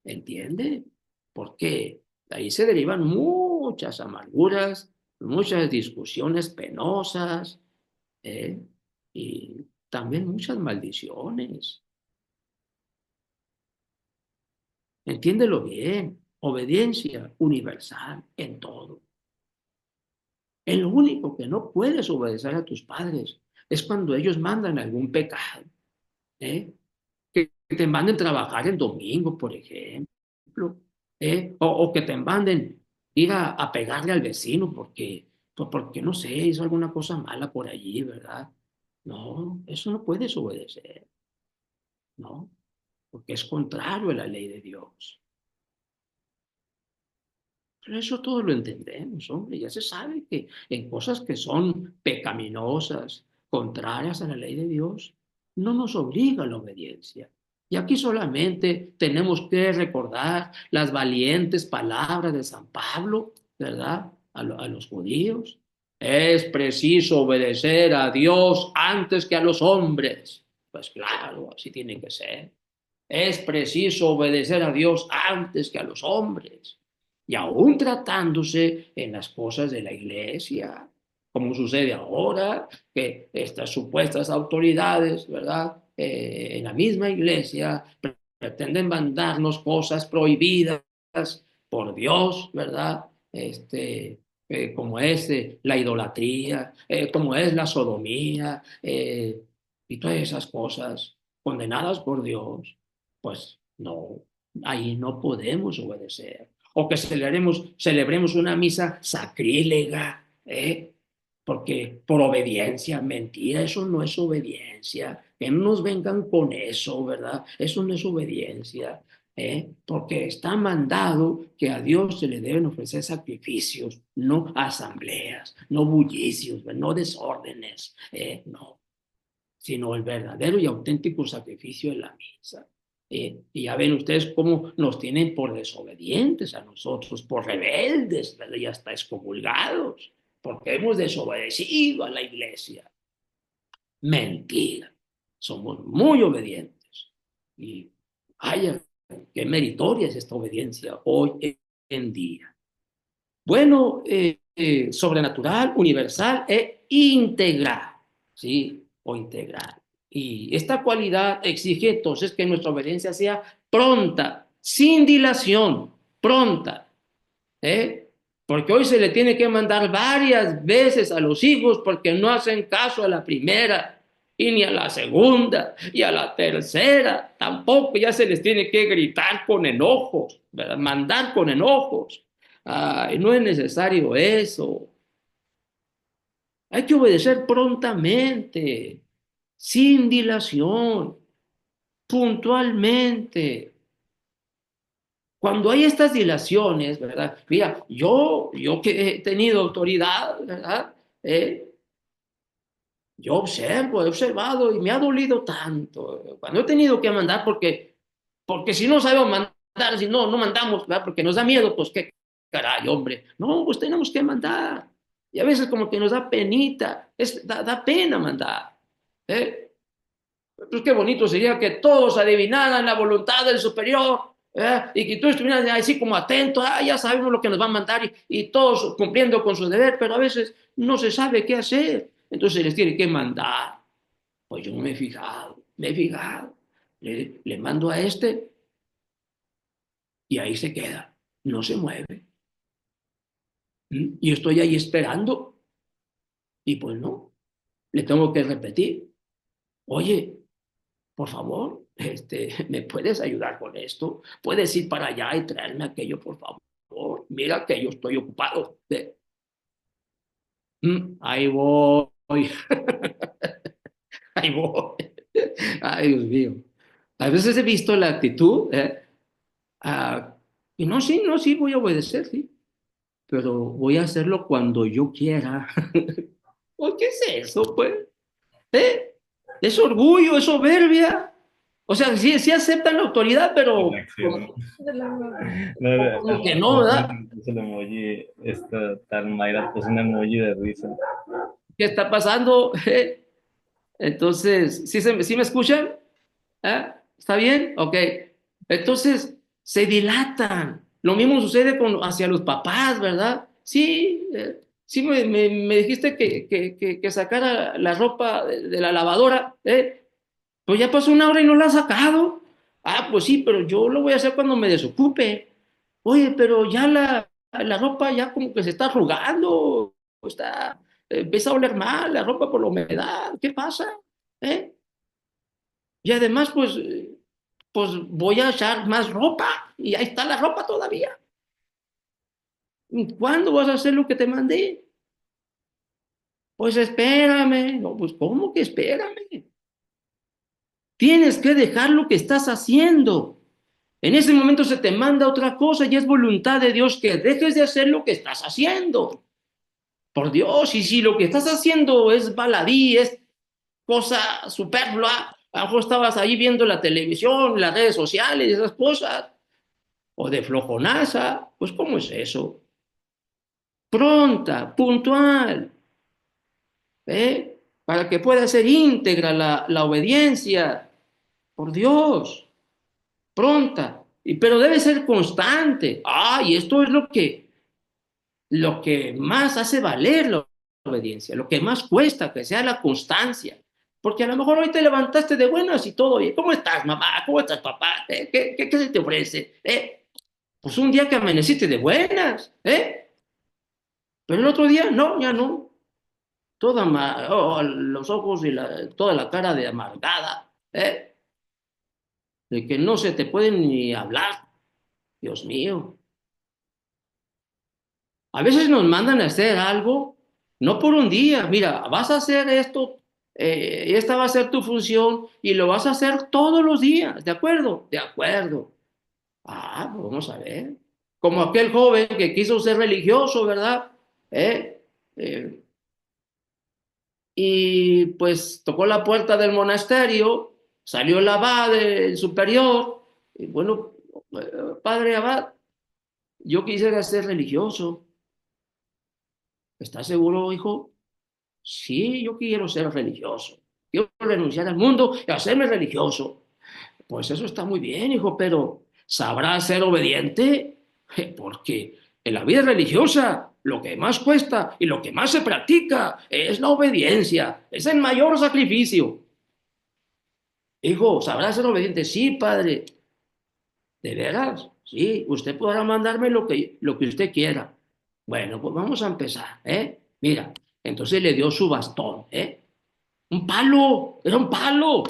¿entiende? Porque de ahí se derivan muchas amarguras, muchas discusiones penosas, ¿eh? Y también muchas maldiciones. Entiéndelo bien, obediencia universal en todo. El único que no puedes obedecer a tus padres es cuando ellos mandan algún pecado, ¿eh? Que te manden trabajar el domingo, por ejemplo, o que te manden ir a pegarle al vecino porque, no sé, hizo alguna cosa mala por allí, ¿verdad? No, eso no puedes obedecer, ¿no? Porque es contrario a la ley de Dios. Pero eso todo lo entendemos, hombre. Ya se sabe que en cosas que son pecaminosas, contrarias a la ley de Dios, no nos obliga la obediencia. Y aquí solamente tenemos que recordar las valientes palabras de San Pablo, ¿verdad? A los judíos. Es preciso obedecer a Dios antes que a los hombres. Pues claro, así tiene que ser. Es preciso obedecer a Dios antes que a los hombres, y aún tratándose en las cosas de la iglesia, como sucede ahora, que estas supuestas autoridades, ¿verdad? En la misma iglesia pretenden mandarnos cosas prohibidas por Dios, ¿verdad? Como es la idolatría, como es la sodomía, y todas esas cosas condenadas por Dios, pues no, ahí no podemos obedecer. O que celebremos una misa sacrílega, porque por obediencia, mentira, eso no es obediencia. Que no nos vengan con eso, ¿verdad? Eso no es obediencia. porque está mandado que a Dios se le deben ofrecer sacrificios, no asambleas, no bullicios, no desórdenes, no, sino el verdadero y auténtico sacrificio de la misa. Y ya ven ustedes cómo nos tienen por desobedientes a nosotros, por rebeldes, ¿verdad? Y hasta excomulgados, porque hemos desobedecido a la iglesia. Mentira, somos muy obedientes. Y vaya, qué meritoria es esta obediencia hoy en día. Bueno, sobrenatural, universal e integral, ¿sí? O integral. Y esta cualidad exige entonces que nuestra obediencia sea pronta, sin dilación, pronta, ¿eh? Porque hoy se le tiene que mandar varias veces a los hijos porque no hacen caso a la primera y ni a la segunda y a la tercera. Tampoco ya se les tiene que gritar con enojos, ¿verdad? Mandar con enojos. Ay, no es necesario eso. Hay que obedecer prontamente, sin dilación, puntualmente. Cuando hay estas dilaciones, ¿verdad? Mira, yo que he tenido autoridad, ¿verdad? Yo observo, he observado y me ha dolido tanto. Cuando he tenido que mandar, porque si no sabemos mandar, si no mandamos, ¿verdad? Porque nos da miedo, pues qué caray, hombre. No, pues tenemos que mandar. Y a veces como que nos da penita, da pena mandar. ¿Eh? Pues qué bonito sería que todos adivinaran la voluntad del superior, y que tú estuvieras así como atento, ya sabemos lo que nos va a mandar y todos cumpliendo con su deber, pero a veces no se sabe qué hacer, entonces se les tiene que mandar. Pues yo no me he fijado, le mando a este y ahí se queda, no se mueve. Y estoy ahí esperando y pues no, le tengo que repetir, oye, por favor, ¿me puedes ayudar con esto? ¿Puedes ir para allá y traerme aquello, por favor? Mira que yo estoy ocupado. Ahí voy, ahí voy. Ay, Dios mío. A veces he visto la actitud, y no, sí, no, sí, voy a obedecer, sí, pero voy a hacerlo cuando yo quiera. ¿Por qué es eso, pues? ¿Eh? Es orgullo, es soberbia. O sea, sí, sí aceptan la autoridad, pero Reacción. como que no, ¿verdad? El emoji, esta tal Mayra puso un emoji de risa. ¿Qué está pasando? Entonces, ¿sí me escuchan? ¿Está bien? Ok. Entonces, se dilatan. Lo mismo sucede hacia los papás, ¿verdad? Sí, sí me dijiste que sacara la ropa de la lavadora, ¿eh? Pues ya pasó una hora y no la ha sacado. Pues sí, pero yo lo voy a hacer cuando me desocupe. Oye, pero ya la ropa ya como que se está arrugando, empieza a oler mal la ropa por la humedad. ¿Qué pasa? ¿Eh? Y además, pues voy a echar más ropa y ahí está la ropa todavía. ¿Cuándo vas a hacer lo que te mandé? Pues espérame. No, pues ¿cómo que espérame? Tienes que dejar lo que estás haciendo. En ese momento se te manda otra cosa y es voluntad de Dios que dejes de hacer lo que estás haciendo. Por Dios, y si lo que estás haciendo es baladí, es cosa superflua, a lo mejor estabas ahí viendo la televisión, las redes sociales, esas cosas, o de flojonaza, pues ¿cómo es eso? Pronta, puntual, para que pueda ser íntegra la obediencia, por Dios, pronta, pero debe ser constante. Y esto es lo que más hace valer la obediencia, lo que más cuesta, que sea la constancia. Porque a lo mejor hoy te levantaste de buenas y todo bien. ¿Cómo estás, mamá? ¿Cómo estás, papá? ¿Qué se te ofrece? Pues un día que amaneciste de buenas, pero el otro día, no, ya no. Los ojos y toda la cara de amargada, de que no se te pueden ni hablar. Dios mío. A veces nos mandan a hacer algo, no por un día. Mira, vas a hacer esto, esta va a ser tu función y lo vas a hacer todos los días. ¿De acuerdo? De acuerdo. Pues vamos a ver. Como aquel joven que quiso ser religioso, ¿verdad? ¿Eh? Eh, y pues tocó la puerta del monasterio, salió el abad, el superior, y bueno, padre abad, yo quisiera ser religioso. ¿Estás seguro, hijo? Sí, yo quiero ser religioso. Quiero renunciar al mundo y hacerme religioso. Pues eso está muy bien, hijo, pero ¿sabrás ser obediente? Porque en la vida religiosa lo que más cuesta y lo que más se practica es la obediencia, es el mayor sacrificio. Hijo, ¿sabrás ser obediente? Sí, padre. ¿De veras? Sí, usted podrá mandarme lo que usted quiera. Bueno, pues vamos a empezar, ¿eh? Mira, entonces le dio su bastón, ¿eh? Un palo, era un palo.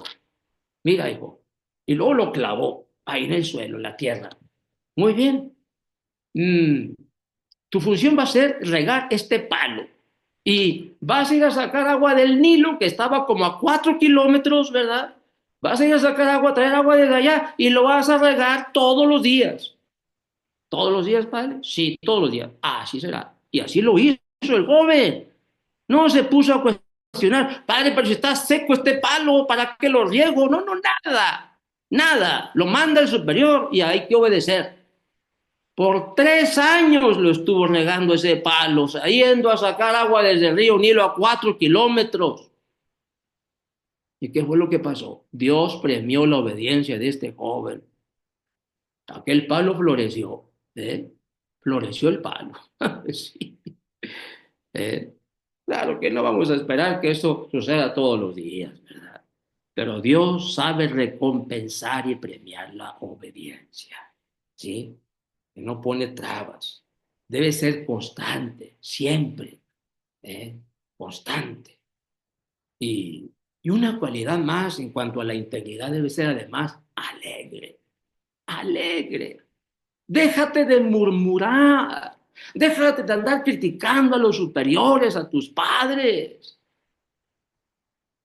Mira, hijo. Y luego lo clavó ahí en el suelo, en la tierra. Muy bien. Mm, Tu función va a ser regar este palo. Y vas a ir a sacar agua del Nilo, que estaba como a 4 kilómetros, ¿verdad? Vas a ir a sacar agua, traer agua desde allá y lo vas a regar todos los días. ¿Todos los días, padre? Sí, todos los días. Así será. Y así lo hizo el joven. No se puso a cuestionar, padre, pero si está seco este palo, ¿para qué lo riego? No, no, nada. Nada. Lo manda el superior y hay que obedecer. Por 3 años lo estuvo regando ese palo, yendo a sacar agua desde el río Nilo a 4 kilómetros. ¿Y qué fue lo que pasó? Dios premió la obediencia de este joven. Aquel palo floreció, ¿eh? Floreció el palo. Sí, ¿eh? Claro que no vamos a esperar que eso suceda todos los días, ¿verdad? Pero Dios sabe recompensar y premiar la obediencia, ¿sí? Que no pone trabas. Debe ser constante, siempre, ¿eh? Constante. Y una cualidad más en cuanto a la integridad debe ser además alegre, alegre. Déjate de murmurar, déjate de andar criticando a los superiores, a tus padres.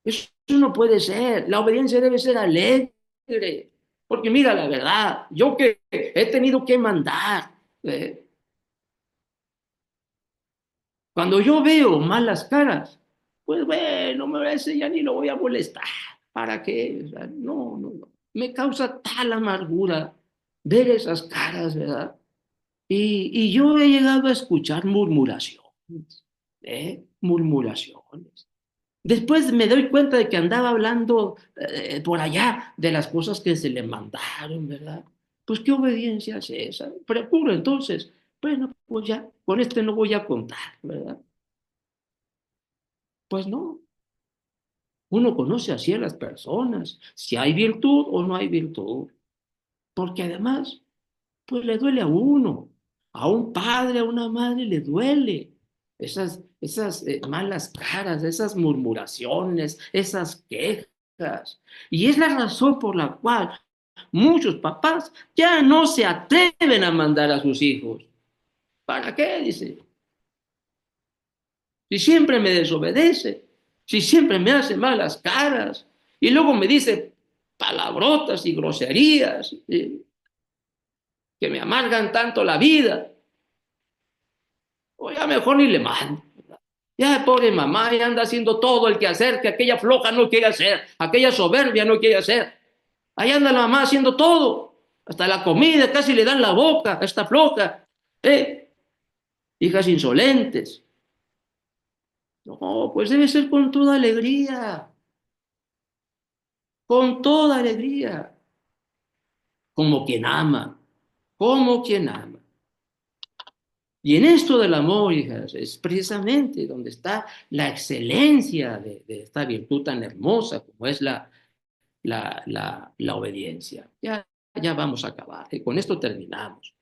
Eso no puede ser. La obediencia debe ser alegre. Porque mira, la verdad, yo que he tenido que mandar, ¿eh? Cuando yo veo malas caras, pues bueno, me parece ya ni lo voy a molestar. ¿Para qué? O sea, no, no, no. Me causa tal amargura ver esas caras, ¿verdad? Y yo he llegado a escuchar murmuraciones, ¿eh? Murmuraciones. Después me doy cuenta de que andaba hablando por allá de las cosas que se le mandaron, ¿verdad? Pues qué obediencia es esa. Procuro entonces, bueno, pues ya, con este no voy a contar, ¿verdad? Pues no, uno conoce así a las personas, si hay virtud o no hay virtud, porque además, pues le duele a un padre, a una madre le duele esas malas caras, esas murmuraciones, esas quejas. Y es la razón por la cual muchos papás ya no se atreven a mandar a sus hijos. ¿Para qué? Dice, si siempre me desobedece, si siempre me hace malas caras, y luego me dice palabrotas y groserías que me amargan tanto la vida, o ya mejor ni le mando. Ya, pobre mamá, ya anda haciendo todo el que hacer, que aquella floja no quiere hacer, aquella soberbia no quiere hacer. Ahí anda la mamá haciendo todo, hasta la comida casi le dan la boca a esta floja. ¿Eh? Hijas insolentes. No, pues debe ser con toda alegría, como quien ama, como quien ama. Y en esto del amor, hijas, es precisamente donde está la excelencia de esta virtud tan hermosa como es la obediencia. Ya vamos a acabar, y con esto terminamos.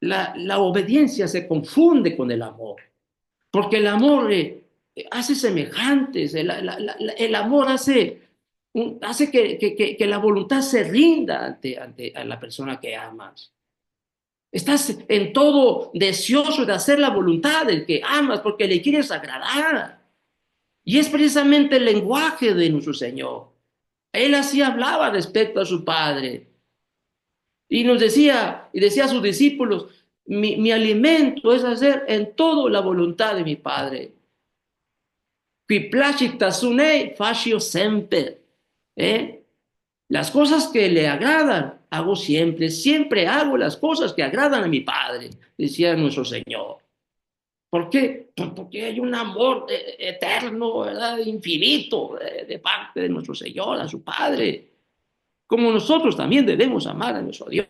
La obediencia se confunde con el amor, porque el amor hace semejantes, el amor hace que la voluntad se rinda ante a la persona que amas. Estás en todo deseoso de hacer la voluntad del que amas porque le quieres agradar. Y es precisamente el lenguaje de nuestro Señor. Él así hablaba respecto a su Padre. Y decía a sus discípulos, mi alimento es hacer en todo la voluntad de mi Padre. Qui placit tasune facio semper. ¿Eh? Las cosas que le agradan, hago siempre. Siempre hago las cosas que agradan a mi Padre, decía nuestro Señor. ¿Por qué? Porque hay un amor eterno, ¿verdad? Infinito de parte de nuestro Señor, a su Padre. Como nosotros también debemos amar a nuestro Dios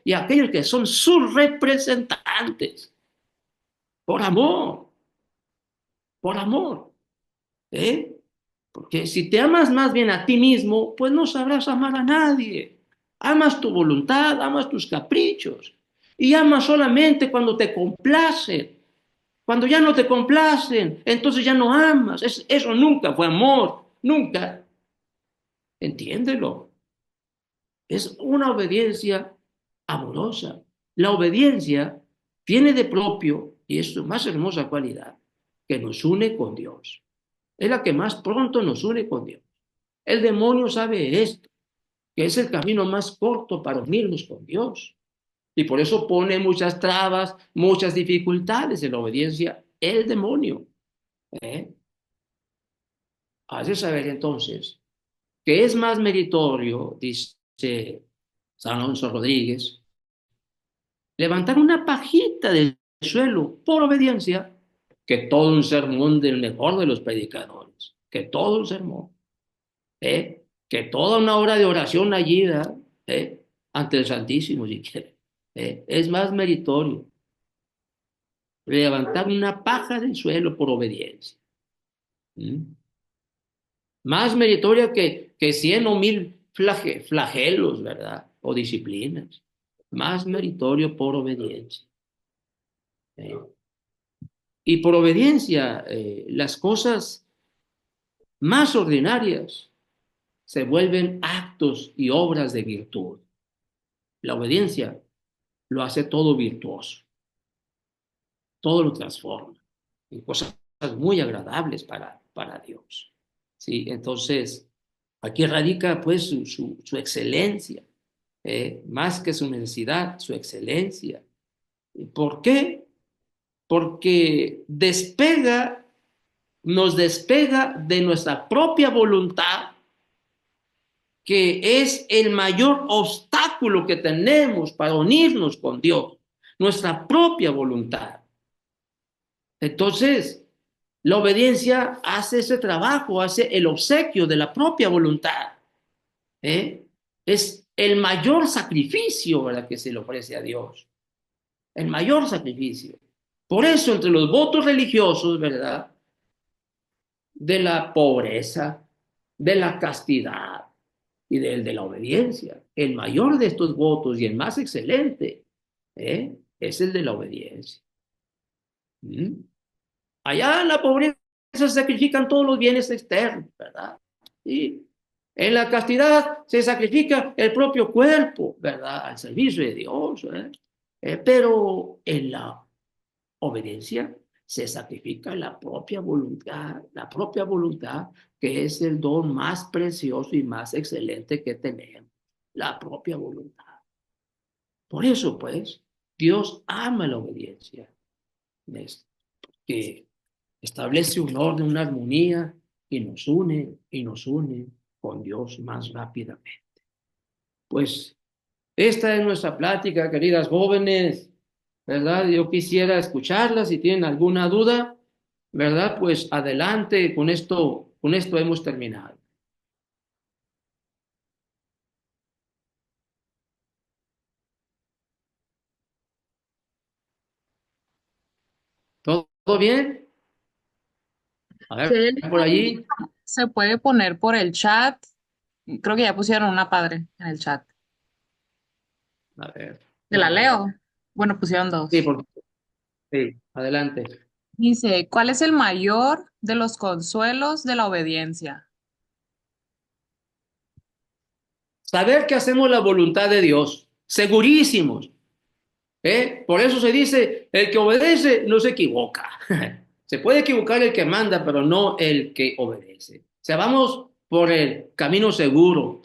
y a aquellos que son sus representantes. Por amor, por amor. ¿Eh? Porque si te amas más bien a ti mismo, pues no sabrás amar a nadie. Amas tu voluntad, amas tus caprichos. Y amas solamente cuando te complacen. Cuando ya no te complacen, entonces ya no amas. Eso nunca fue amor, nunca. Entiéndelo. Es una obediencia amorosa. La obediencia tiene de propio, y es su más hermosa cualidad, que nos une con Dios. Es la que más pronto nos une con Dios. El demonio sabe esto, que es el camino más corto para unirnos con Dios. Y por eso pone muchas trabas, muchas dificultades en la obediencia el demonio. ¿Eh? Hace saber entonces que es más meritorio, dice San Alonso Rodríguez, levantar una pajita del suelo por obediencia que todo un sermón del mejor de los predicadores, que todo un sermón, que toda una hora de oración allí, ante el Santísimo, si quiere, es más meritorio levantar una paja del suelo por obediencia. ¿Mm? Más meritoria que 100 o 1000 flagelos, ¿verdad? O disciplinas. Más meritorio por obediencia. ¿Eh? Y por obediencia, las cosas más ordinarias se vuelven actos y obras de virtud. La obediencia lo hace todo virtuoso, todo lo transforma en cosas muy agradables para Dios. ¿Sí? Entonces, aquí radica pues su excelencia, más que su necesidad, su excelencia. ¿Por qué? Porque nos despega de nuestra propia voluntad, que es el mayor obstáculo que tenemos para unirnos con Dios, nuestra propia voluntad. Entonces, la obediencia hace ese trabajo, hace el obsequio de la propia voluntad. ¿Eh? Es el mayor sacrificio, ¿verdad?, que se le ofrece a Dios. El mayor sacrificio. Por eso, entre los votos religiosos, ¿verdad?, de la pobreza, de la castidad y del de la obediencia, el mayor de estos votos y el más excelente, es el de la obediencia. ¿Mm? Allá en la pobreza se sacrifican todos los bienes externos, ¿verdad? Y en la castidad se sacrifica el propio cuerpo, ¿verdad? Al servicio de Dios, pero en la obediencia se sacrifica la propia voluntad, que es el don más precioso y más excelente que tenemos, la propia voluntad. Por eso, pues, Dios ama la obediencia, que establece un orden, una armonía y nos une con Dios más rápidamente. Pues esta es nuestra plática, queridas jóvenes, ¿verdad? Yo quisiera escucharla si tienen alguna duda, ¿verdad? Pues adelante, con esto hemos terminado. ¿Todo bien? A Si ver, hay por alguna duda, allí. se puede poner por el chat. Creo que ya pusieron una padre en el chat. A ver, ¿De la vamos a ver. leo? Bueno, pusieron Sí, dos. sí, adelante. Dice, ¿cuál es el mayor de los consuelos de la obediencia? Saber que hacemos la voluntad de Dios, segurísimos. Por eso se dice, el que obedece no se equivoca. Se puede equivocar el que manda, pero no el que obedece. O sea, vamos por el camino seguro.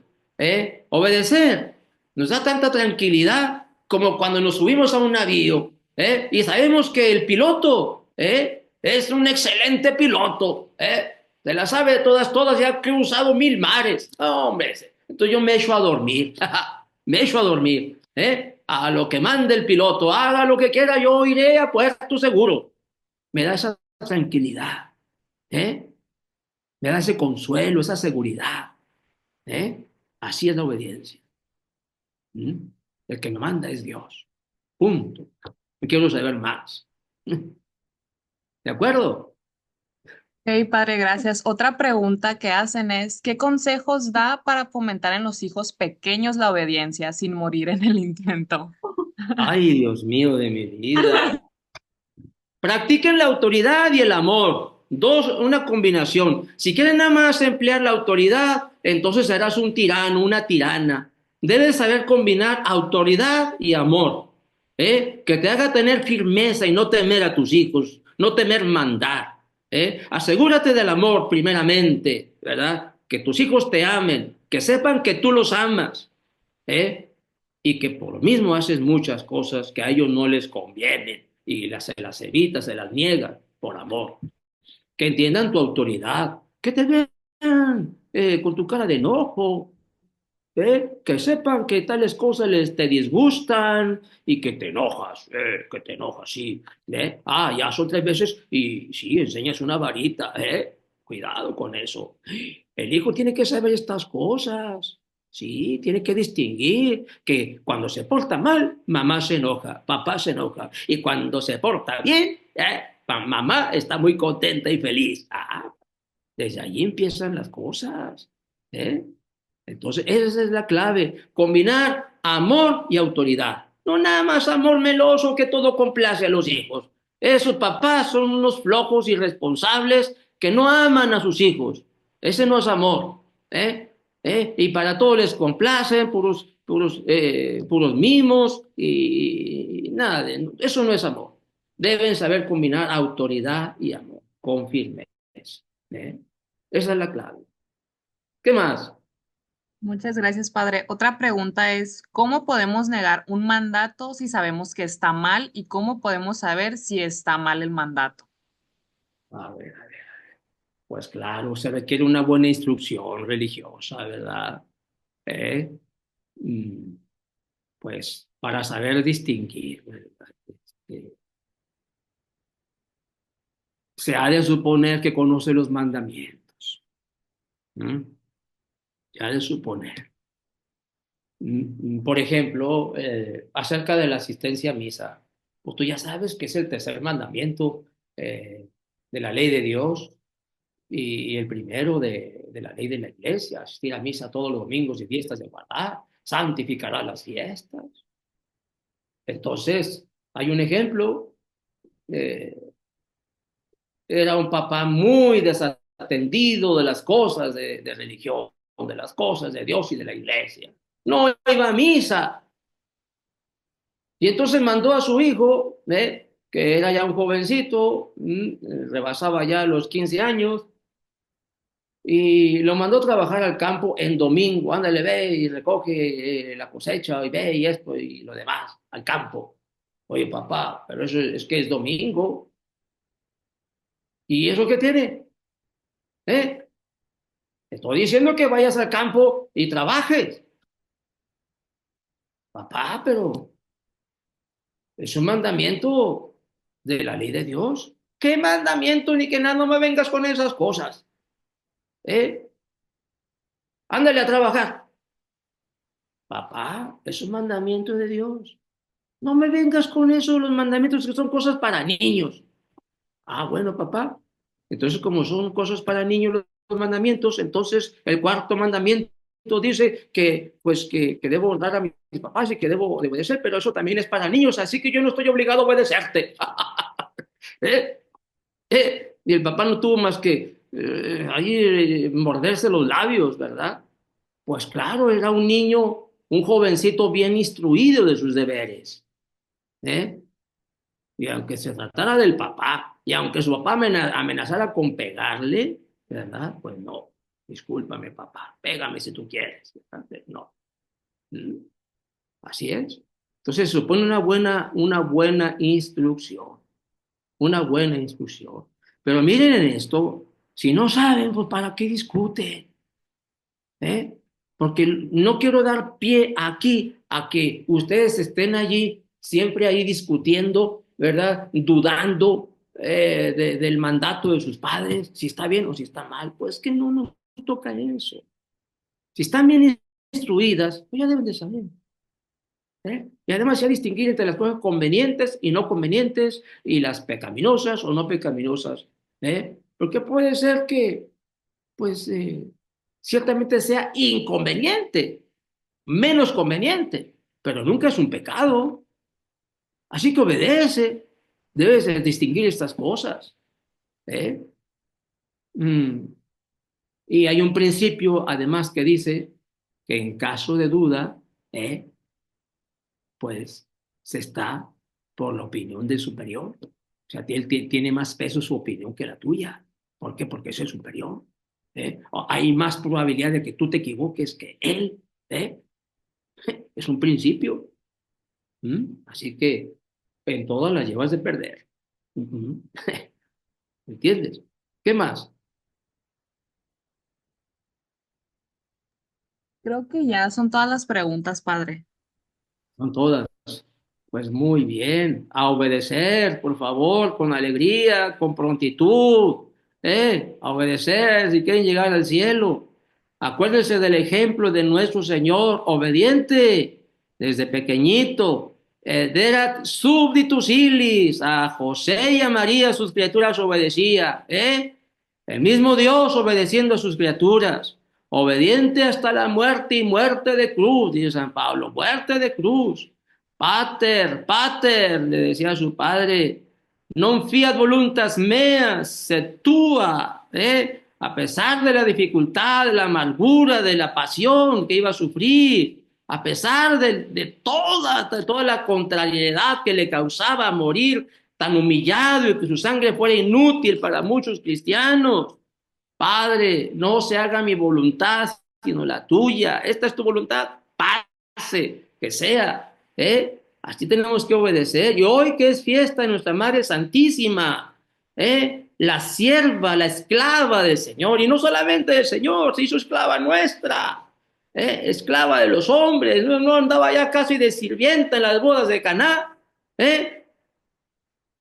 Obedecer. nos da tanta tranquilidad como cuando nos subimos a un navío, y sabemos que el piloto es un excelente piloto, se la sabe de todas, todas, ya ha cruzado 1000 mares. No, hombre, entonces yo me echo a dormir, me echo a dormir, a lo que mande el piloto, haga lo que quiera, yo iré a puerto seguro. Me da esa tranquilidad, ¿eh? Me da ese consuelo, esa seguridad, ¿eh? Así es la obediencia. ¿Mm? El que me manda es Dios. Punto. No quiero saber más. ¿De acuerdo? Ok, padre, gracias. Otra pregunta que hacen es, ¿qué consejos da para fomentar en los hijos pequeños la obediencia sin morir en el intento? Ay, Dios mío de mi vida. Practiquen la autoridad y el amor. Dos, una combinación. Si quieren nada más emplear la autoridad, entonces serás un tirano, una tirana. Debes saber combinar autoridad y amor, que te haga tener firmeza y no temer a tus hijos, no temer mandar. Asegúrate del amor primeramente, ¿verdad? Que tus hijos te amen, que sepan que tú los amas, ¿eh? Y que por lo mismo haces muchas cosas que a ellos no les convienen y se las evitas, se las niegas por amor. Que entiendan tu autoridad, que te vean con tu cara de enojo, que sepan que tales cosas te disgustan y que te enojas, sí. Ya son 3 veces y sí, enseñas una varita, cuidado con eso. El hijo tiene que saber estas cosas, sí, tiene que distinguir que cuando se porta mal, mamá se enoja, papá se enoja, y cuando se porta bien, mamá está muy contenta y feliz. Desde allí empiezan las cosas, ¿eh? Entonces, esa es la clave, combinar amor y autoridad. No nada más amor meloso que todo complace a los hijos. Esos papás son unos flojos irresponsables que no aman a sus hijos. Ese no es amor, y para todos les complacen, puros mimos y nada, eso no es amor. Deben saber combinar autoridad y amor con firmeza, ¿eh? Esa es la clave. ¿Qué más? Muchas gracias, padre. Otra pregunta es, ¿cómo podemos negar un mandato si sabemos que está mal y cómo podemos saber si está mal el mandato? A ver. Pues claro, se requiere una buena instrucción religiosa, ¿verdad? ¿Eh? Mm, Pues para saber distinguir, ¿verdad? Este, se ha de suponer que conoce los mandamientos. ¿Mm? Se ha de suponer. Por ejemplo, acerca de la asistencia a misa, pues tú ya sabes que es el tercer mandamiento de la ley de Dios y el primero de la ley de la iglesia, asistir a misa todos los domingos y fiestas de guardar, santificará las fiestas. Entonces, hay un ejemplo, eh, era un papá muy desatendido de las cosas de religión, de las cosas de Dios y de la iglesia. No iba a misa. Y entonces mandó a su hijo, que era ya un jovencito, rebasaba ya los 15 años, y lo mandó a trabajar al campo en domingo. Ándale, ve y recoge la cosecha y ve y esto y lo demás, al campo. Oye, papá, pero eso es que es domingo. ¿Y eso qué tiene? ¿Eh? Te estoy diciendo que vayas al campo y trabajes. Papá, pero es un mandamiento de la ley de Dios. ¿Qué mandamiento ni que nada? No me vengas con esas cosas. ¿Eh? Ándale a trabajar. Papá, es un mandamiento de Dios. No me vengas con eso, los mandamientos que son cosas para niños. Bueno, papá. Entonces, como son cosas para niños los mandamientos, entonces el cuarto mandamiento dice que, pues, que debo honrar a mis papás y que debo de obedecer, pero eso también es para niños, así que yo no estoy obligado a obedecerte. ¿Eh? Y el papá no tuvo más que ahí morderse los labios, ¿verdad? Pues claro, era un niño, un jovencito bien instruido de sus deberes, ¿eh? Y aunque se tratara del papá, y aunque su papá amenazara con pegarle, ¿verdad? Pues no, discúlpame papá, pégame si tú quieres, ¿verdad? No. ¿Mm? Así es. Entonces se supone una buena instrucción, una buena instrucción. Pero miren en esto, si no saben, pues ¿para qué discuten? ¿Eh? Porque no quiero dar pie aquí a que ustedes estén allí, siempre ahí discutiendo, ¿verdad? Dudando del mandato de sus padres, si está bien o si está mal. Pues que no nos toca eso. Si están bien instruidas, pues ya deben de saber. Y además ya distinguir entre las cosas convenientes y no convenientes, y las pecaminosas o no pecaminosas. Porque puede ser que, pues, ciertamente sea inconveniente, menos conveniente, pero nunca es un pecado. Así que obedece, debes de distinguir estas cosas. ¿eh? Mm. Y hay un principio, además, que dice que en caso de duda, pues se está por la opinión del superior. O sea, él tiene más peso su opinión que la tuya. ¿Por qué? Porque es el superior. Hay más probabilidad de que tú te equivoques que él. ¿eh? Es un principio. Así que en todas las llevas de perder. Ujú. ¿Entiendes? ¿Qué más? Creo que ya son todas las preguntas, padre. Son todas. Pues muy bien, a obedecer, por favor, con alegría, con prontitud, a obedecer si quieren llegar al cielo. Acuérdense del ejemplo de nuestro Señor, obediente, desde pequeñito. Erat subditus illis, a José y a María sus criaturas obedecía, El mismo Dios obedeciendo a sus criaturas, obediente hasta la muerte y muerte de cruz, dice San Pablo, muerte de cruz. Pater, pater, le decía a su padre, non fiat voluntas meas, sed tua, a pesar de la dificultad, de la amargura, de la pasión que iba a sufrir, a pesar de toda la contrariedad que le causaba morir tan humillado y que su sangre fuera inútil para muchos cristianos. Padre, no se haga mi voluntad, sino la tuya. Esta es tu voluntad, pase, que sea. Así tenemos que obedecer. Y hoy que es fiesta de nuestra Madre Santísima, la sierva, la esclava del Señor, y no solamente del Señor, se hizo esclava nuestra, esclava de los hombres, no andaba ya casi de sirvienta en las bodas de Caná,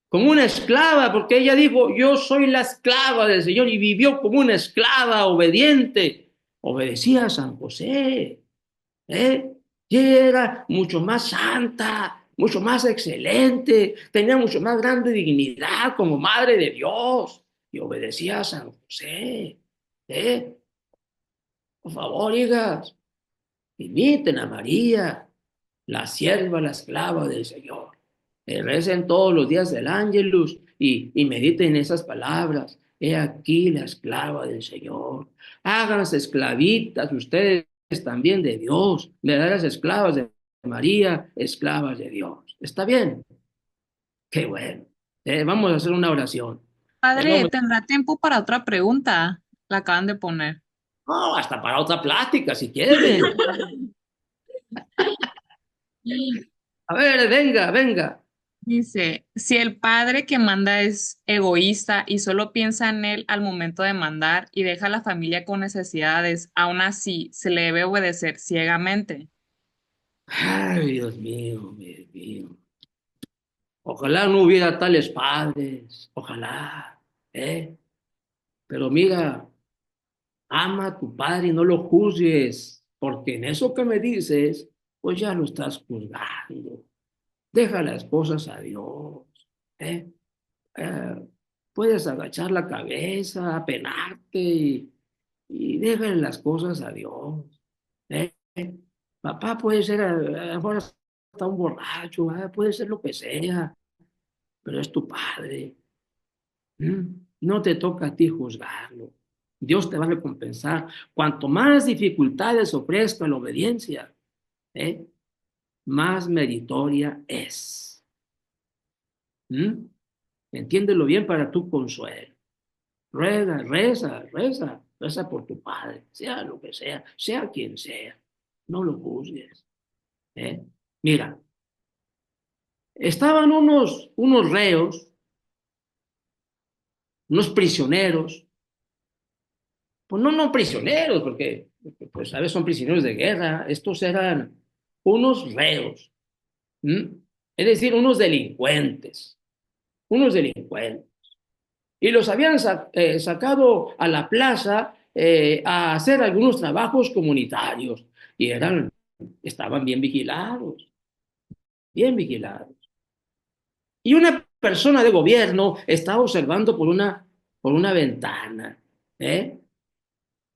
como una esclava, porque ella dijo, yo soy la esclava del Señor, y vivió como una esclava obediente, obedecía a San José, ¿eh? Y era mucho más santa, mucho más excelente, tenía mucho más grande dignidad como madre de Dios, y obedecía a San José, ¿eh? Por favor, hijas, imiten a María, la sierva, la esclava del Señor. Recen todos los días del Ángelus y mediten esas palabras. He aquí la esclava del Señor. Háganse esclavitas ustedes también de Dios, verdaderas esclavas de María, esclavas de Dios. ¿Está bien? Qué bueno. Vamos a hacer una oración. Padre, Vamos, ¿tendrá tiempo para otra pregunta? La acaban de poner. no, hasta para otra plática si quieren. A ver, venga, venga. Dice, si el padre que manda es egoísta y solo piensa en él al momento de mandar y deja a la familia con necesidades, aún así se le debe obedecer ciegamente. Ay, Dios mío, Dios mío. Ojalá no hubiera tales padres, ojalá, Pero mira, ama a tu padre y no lo juzgues, porque en eso que me dices, pues ya lo estás juzgando. Deja las cosas a Dios, ¿eh? Eh, Puedes agachar la cabeza, apenarte y déjale las cosas a Dios, ¿eh? Papá puede ser, ahora está un borracho, puede ser lo que sea, pero es tu padre. No te toca a ti juzgarlo. Dios te va a recompensar. Cuanto más dificultades ofrezca la obediencia, ¿eh? Más meritoria es. ¿Mm? Entiéndelo bien para tu consuelo. Ruega, reza, reza, reza por tu padre, sea lo que sea quien sea. No lo juzgues. ¿eh? Mira, estaban unos reos, unos prisioneros, pues no prisioneros, porque pues a veces son prisioneros de guerra, estos eran unos reos, ¿m? Es decir, unos delincuentes. Y los habían sacado a la plaza a hacer algunos trabajos comunitarios y estaban bien vigilados, bien vigilados. Y una persona de gobierno estaba observando por una ventana, ¿eh?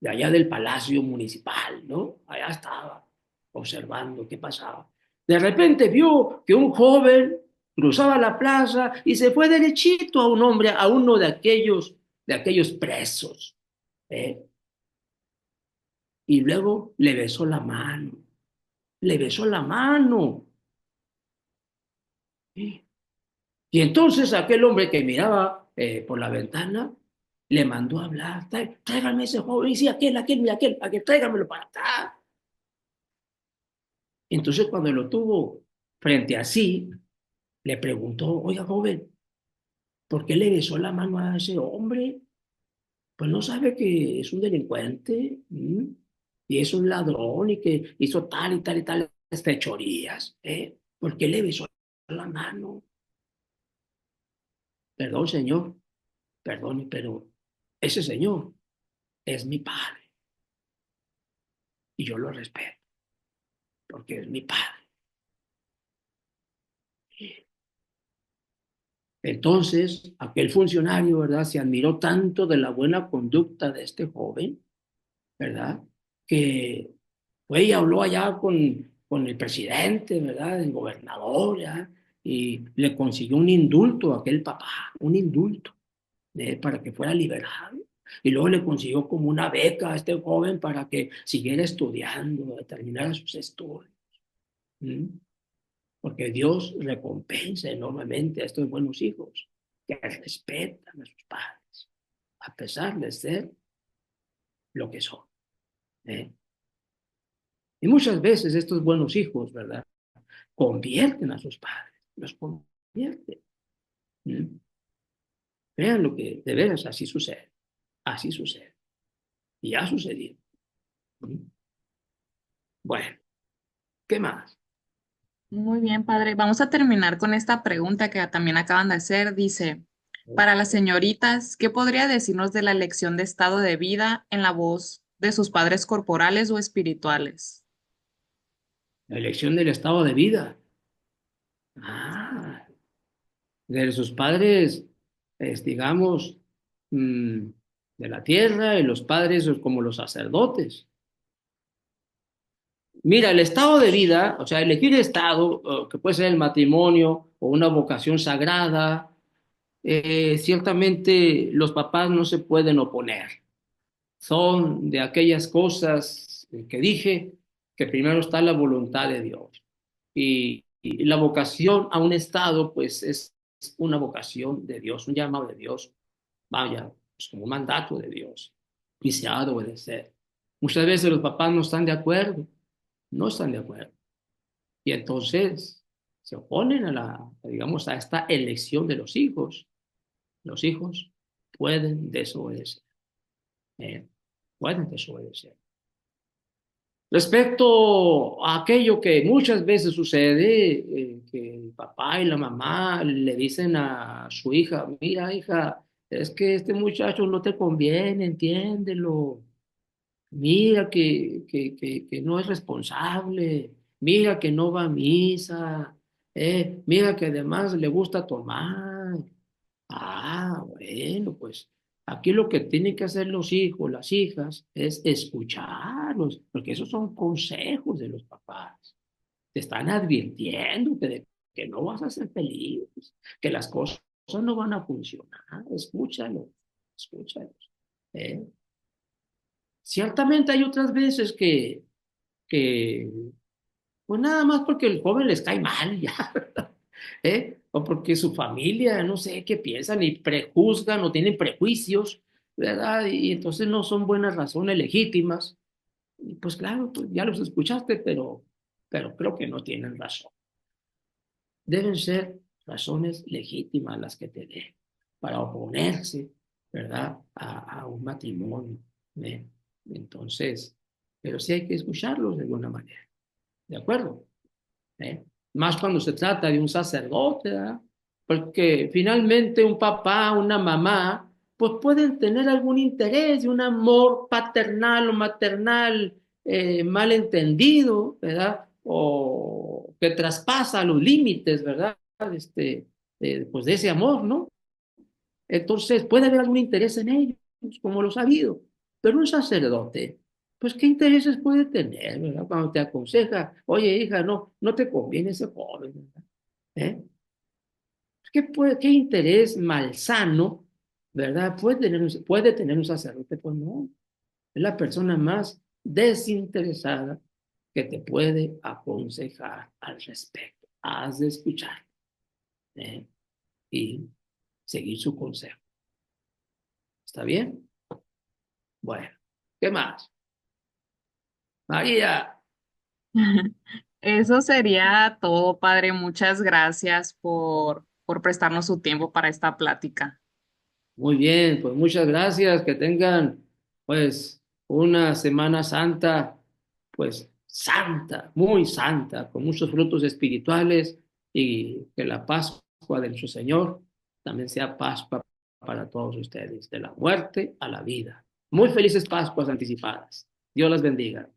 De allá del Palacio Municipal, ¿no? Allá estaba observando qué pasaba. De repente vio que un joven cruzaba la plaza y se fue derechito a un hombre, a uno de aquellos presos, ¿eh? Y luego le besó la mano, le besó la mano. ¿Sí? Y entonces aquel hombre que miraba por la ventana le mandó a hablar, tráigame ese joven, y sí, aquel, tráigamelo para acá. Entonces cuando lo tuvo frente a sí, le preguntó, oiga joven, ¿por qué le besó la mano a ese hombre? Pues no sabe que es un delincuente, ¿m? Y es un ladrón y que hizo tal y tal y tal fechorías, ¿eh? ¿Por qué le besó la mano? Perdón, señor, perdone, pero ese señor es mi padre y yo lo respeto porque es mi padre. Entonces, aquel funcionario, ¿verdad? Se admiró tanto de la buena conducta de este joven, ¿verdad? Que fue y habló allá con el presidente, ¿verdad? El gobernador, ¿ya? Y le consiguió un indulto a aquel papá, un indulto, para que fuera liberado. Y luego le consiguió como una beca a este joven para que siguiera estudiando, terminara sus estudios. ¿Mm? Porque Dios recompensa enormemente a estos buenos hijos que respetan a sus padres, a pesar de ser lo que son, ¿eh? Y muchas veces estos buenos hijos, ¿verdad? Convierten a sus padres, los convierten. ¿Mm? Vean lo que de veras así sucede, y ha sucedido. ¿Mm? Bueno, ¿qué más? Muy bien, padre. Vamos a terminar con esta pregunta que también acaban de hacer. Dice, para las señoritas, ¿qué podría decirnos de la elección de estado de vida en la voz de sus padres corporales o espirituales? La elección del estado de vida. Ah, de sus padres, digamos, mm, de la tierra y los padres como los sacerdotes. Mira, el estado de vida, o sea, elegir estado, que puede ser el matrimonio o una vocación sagrada, ciertamente los papás no se pueden oponer. Son de aquellas cosas que dije, que primero está la voluntad de Dios. Y la vocación a un estado, pues es una vocación de Dios, un llamado de Dios, vaya, es como un mandato de Dios, y se ha de obedecer. Muchas veces los papás no están de acuerdo, no están de acuerdo. Y entonces se oponen digamos, a esta elección de los hijos. Los hijos pueden desobedecer, eh, pueden desobedecer. Respecto a aquello que muchas veces sucede, que el papá y la mamá le dicen a su hija, mira hija, es que este muchacho no te conviene, entiéndelo. Mira que no es responsable, mira que no va a misa, mira que además le gusta tomar. Ah, bueno, pues aquí lo que tienen que hacer los hijos, las hijas, es escucharlos, porque esos son consejos de los papás. Te están advirtiendo que no vas a ser feliz, que las cosas no van a funcionar. Escúchalos, escúchalos. ¿Eh? Ciertamente hay otras veces que pues nada más porque el joven les cae mal, ya, ¿verdad? O porque su familia, no sé qué piensan y prejuzgan o tienen prejuicios, ¿verdad? Y entonces no son buenas razones legítimas. Y pues claro, pues ya los escuchaste, pero creo que no tienen razón. deben ser razones legítimas las que te den para oponerse, ¿verdad?, a un matrimonio. ¿Eh? Entonces, pero sí hay que escucharlos de alguna manera, ¿de acuerdo? ¿Eh? Más cuando se trata de un sacerdote, ¿verdad? Porque finalmente un papá, una mamá, pues pueden tener algún interés, un amor paternal o maternal malentendido, ¿verdad? O que traspasa los límites, ¿verdad? Pues de ese amor, ¿no? Entonces puede haber algún interés en ellos, como lo ha habido, pero un sacerdote, pues qué intereses puede tener, ¿verdad? Cuando te aconseja, oye hija, no te conviene ese joven, ¿verdad? ¿Eh? ¿Qué interés malsano, ¿verdad? Puede tener un sacerdote, pues no, es la persona más desinteresada que te puede aconsejar al respecto. Has de escuchar, ¿eh? Y seguir su consejo. ¿Está bien? Bueno, ¿qué más? María, Eso sería todo, padre. Muchas gracias por prestarnos su tiempo para esta plática. muy bien, pues muchas gracias, que tengan pues una Semana Santa, pues santa, muy santa, con muchos frutos espirituales y que la Pascua de nuestro Señor también sea Pascua para todos ustedes, de la muerte a la vida. Muy felices Pascuas anticipadas. Dios las bendiga.